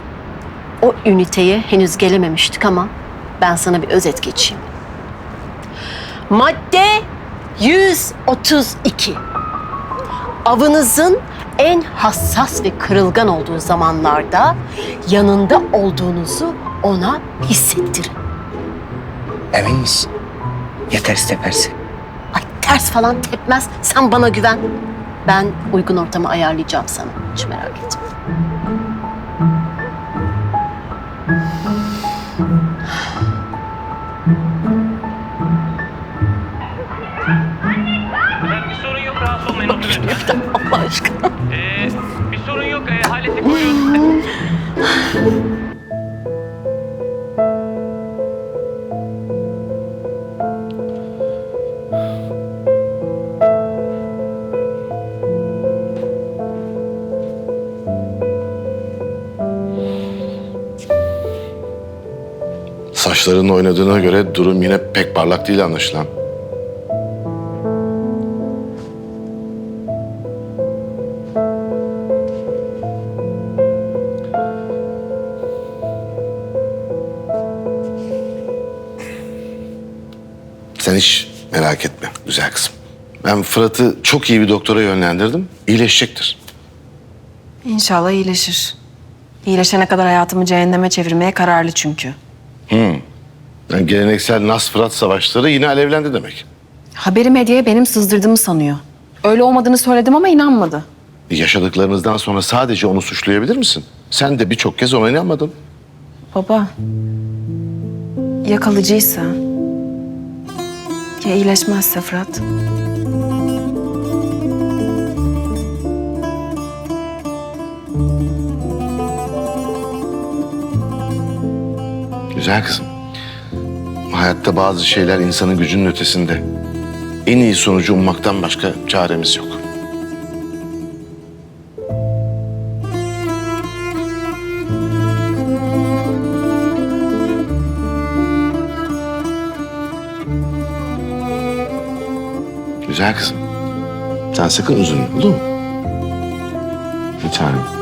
o üniteye henüz gelememiştik ama ben sana bir özet geçeyim. Madde 132. Avınızın en hassas ve kırılgan olduğu zamanlarda yanında olduğunuzu ona hissettirin. Emin misin? Ya ters teperse? Ay ters falan tepmez. Sen bana güven. Ben uygun ortamı ayarlayacağım sana. Hiç merak etme. Allah aşkına. Bir sorun yok. Hallettik, buyurun. Saçlarının oynadığına göre durum yine pek parlak değil anlaşılan. Sen hiç merak etme güzel kızım. Ben Fırat'ı çok iyi bir doktora yönlendirdim. İyileşecektir. İnşallah iyileşir. İyileşene kadar hayatımı cehenneme çevirmeye kararlı çünkü. Yani geleneksel Nas-Fırat savaşları yine alevlendi demek. Haberi medyaya benim sızdırdığımı sanıyor. Öyle olmadığını söyledim ama inanmadı. Yaşadıklarınızdan sonra sadece onu suçlayabilir misin? Sen de birçok kez ona inanmadın. Baba, ya kalıcıysa? Ya iyileşmezse Fırat? Güzel kızım. Hayatta bazı şeyler insanın gücünün ötesinde. En iyi sonucu ummaktan başka çaremiz yok. Güzel kızım. Sen sakın üzülme, olur mu? Bir tanem.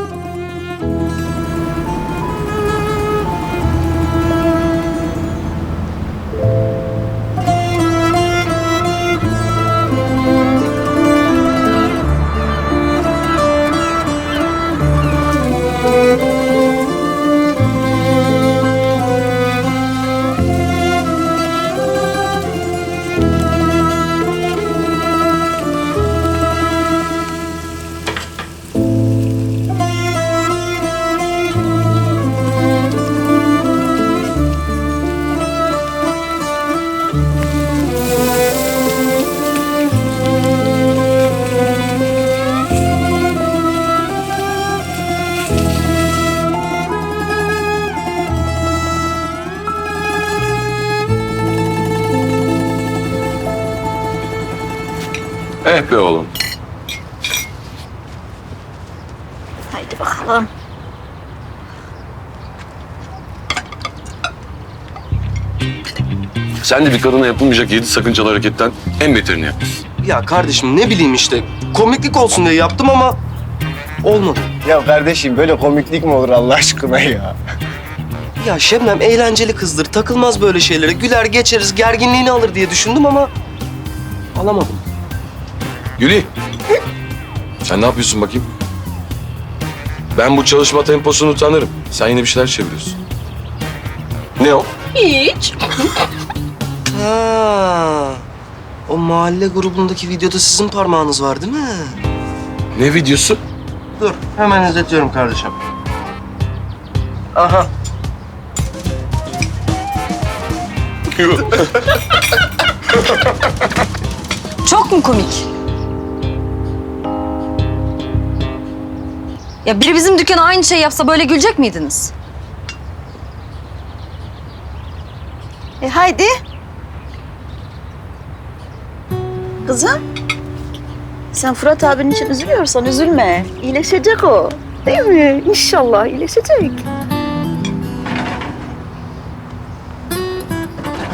Eh be oğlum. Haydi bakalım. Sen de bir kadına yapılmayacak 7 sakıncalı hareketten en beterini yap. Ya kardeşim ne bileyim işte. Komiklik olsun diye yaptım ama olmadı. Ya kardeşim böyle komiklik mi olur Allah aşkına ya? Ya Şebnem eğlenceli kızdır. Takılmaz böyle şeylere. Güler geçeriz, gerginliğini alır diye düşündüm ama alamadım. Gülü. Sen ne yapıyorsun bakayım? Ben bu çalışma temposunu tanırım. Sen yine bir şeyler çeviriyorsun. Ne o? Hiç. Ha, o mahalle grubundaki videoda sizin parmağınız var değil mi? Ne videosu? Dur, hemen izletiyorum kardeşim. Aha. Çok mu komik? Ya biri bizim dükkana aynı şey yapsa böyle gülecek miydiniz? Haydi. Kızım. Sen Fırat abinin için üzülüyorsan üzülme. İyileşecek o. Değil mi? İnşallah iyileşecek.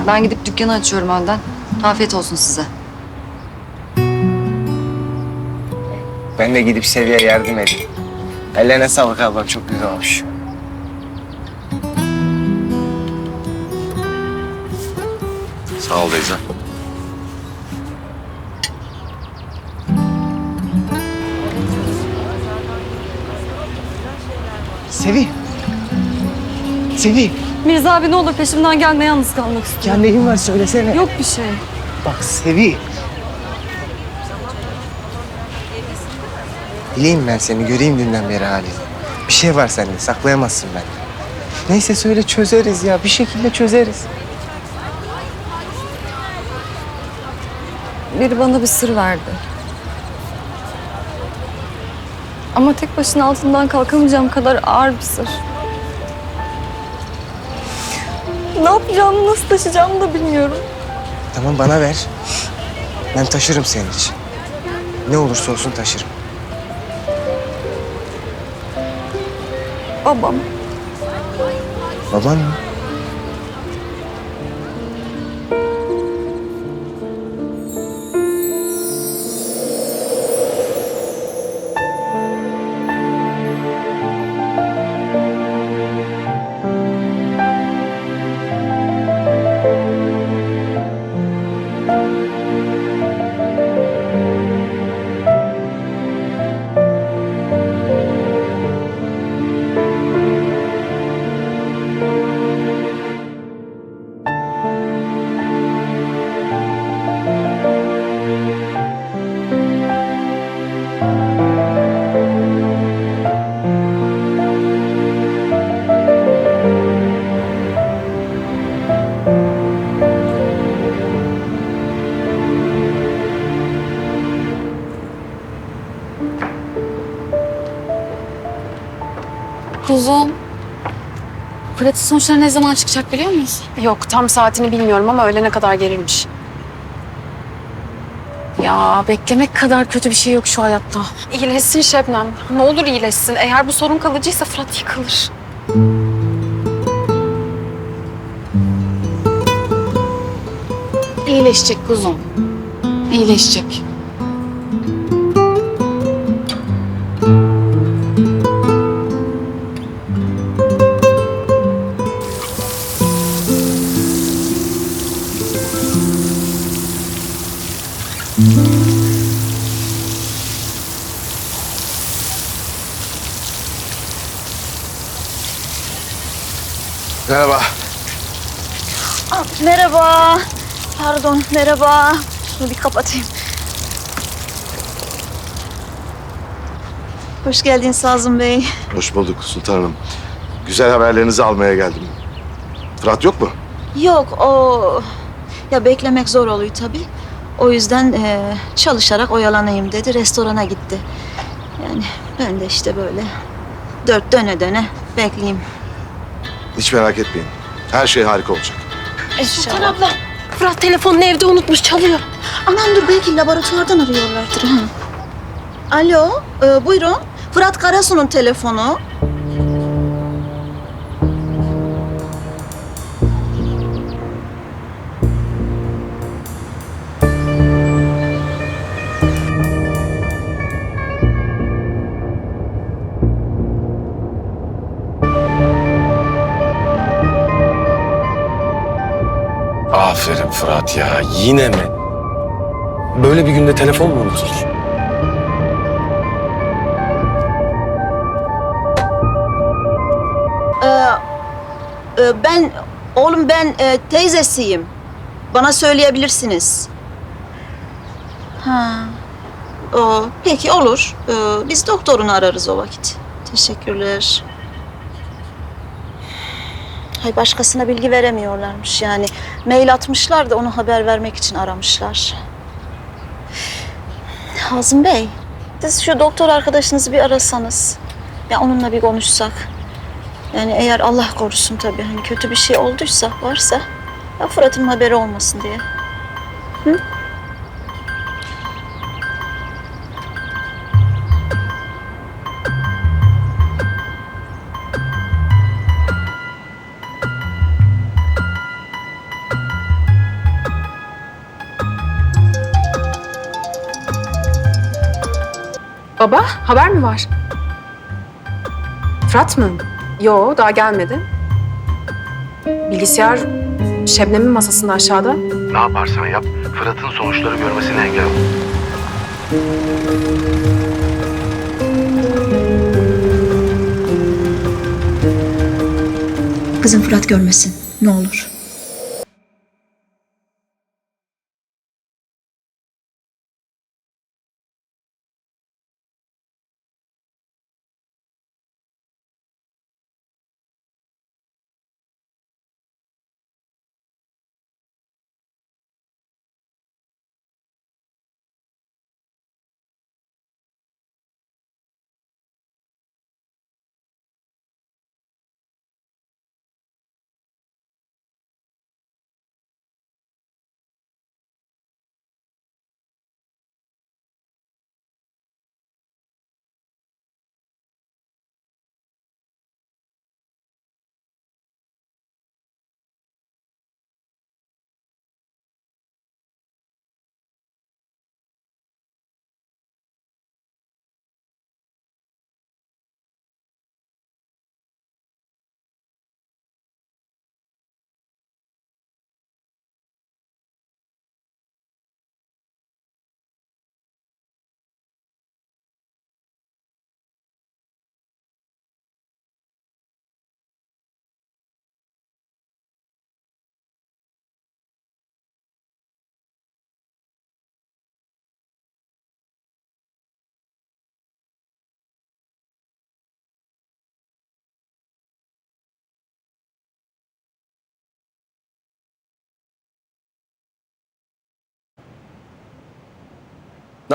Ben gidip dükkanı açıyorum önden. Afiyet olsun size. Ben de gidip Sevi'ye yardım edeyim. Ellerine sağlık ablam, çok güzel olmuş. Sağ ol Beyza. Sevi. Sevi. Mirza abi ne olur peşimden gelme, yalnız kalmak istiyorum. Ya neyin var söylesene. Yok bir şey. Bak Sevi. Bileyim ben seni, göreyim dünden beri halini. Bir şey var sende, saklayamazsın benden. Neyse söyle, çözeriz ya, bir şekilde çözeriz. Biri bana bir sır verdi. Ama tek başına altından kalkamayacağım kadar ağır bir sır. Ne yapacağımı, nasıl taşıyacağımı da bilmiyorum. Tamam bana ver. Ben taşırım senin için. Ne olursa olsun taşırım. Babam. Baban mı? Kuzum. Pratik sonuçları ne zaman çıkacak biliyor musun? Yok, tam saatini bilmiyorum ama öğlene kadar gelirmiş. Ya beklemek kadar kötü bir şey yok şu hayatta. İyileşsin Şebnem. Ne olur iyileşsin. Eğer bu sorun kalıcıysa Fırat yıkılır. İyileşecek kuzum. İyileşecek. Merhaba. Merhaba. Pardon, merhaba. Şunu bir kapatayım. Hoş geldin Sazım Bey. Hoş bulduk sultanım. Güzel haberlerinizi almaya geldim. Fırat yok mu? Yok, o... Ya beklemek zor oluyor tabii. O yüzden çalışarak oyalanayım dedi. Restorana gitti. Yani ben de işte böyle dört döne döne bekleyeyim. Hiç merak etmeyin. Her şey harika olacak. Sultan abla, Fırat telefonunu evde unutmuş, çalıyor. Anam dur, belki laboratuvardan arıyorlardır. Ha. Alo, buyurun. Fırat Karasu'nun telefonu. Aferin Fırat ya. Yine mi? Böyle bir günde telefon mu unutulur? Oğlum ben teyzesiyim. Bana söyleyebilirsiniz. Ha. Peki olur. Biz doktorunu ararız o vakit. Teşekkürler. Hay, başkasına bilgi veremiyorlarmış yani. Mail atmışlar da onu haber vermek için aramışlar. Hazım Bey, siz şu doktor arkadaşınızı bir arasanız. Ya onunla bir konuşsak. Yani eğer Allah korusun tabii hani kötü bir şey olduysa, varsa ya Fırat'ın haberi olmasın diye. Hı? Baba, haber mi var? Fırat mı? Yo, daha gelmedi. Bilgisayar Şebnem'in masasında aşağıda. Ne yaparsan yap, Fırat'ın sonuçları görmesine engel ol. Kızım Fırat görmesin, ne olur.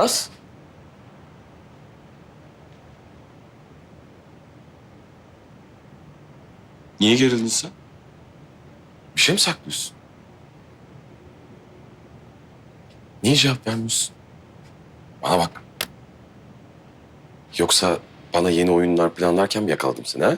Naz? Niye gerildin sen? Bir şey mi saklıyorsun? Niye cevap vermiyorsun? Bana bak. Yoksa bana yeni oyunlar planlarken mi yakaladım seni ha?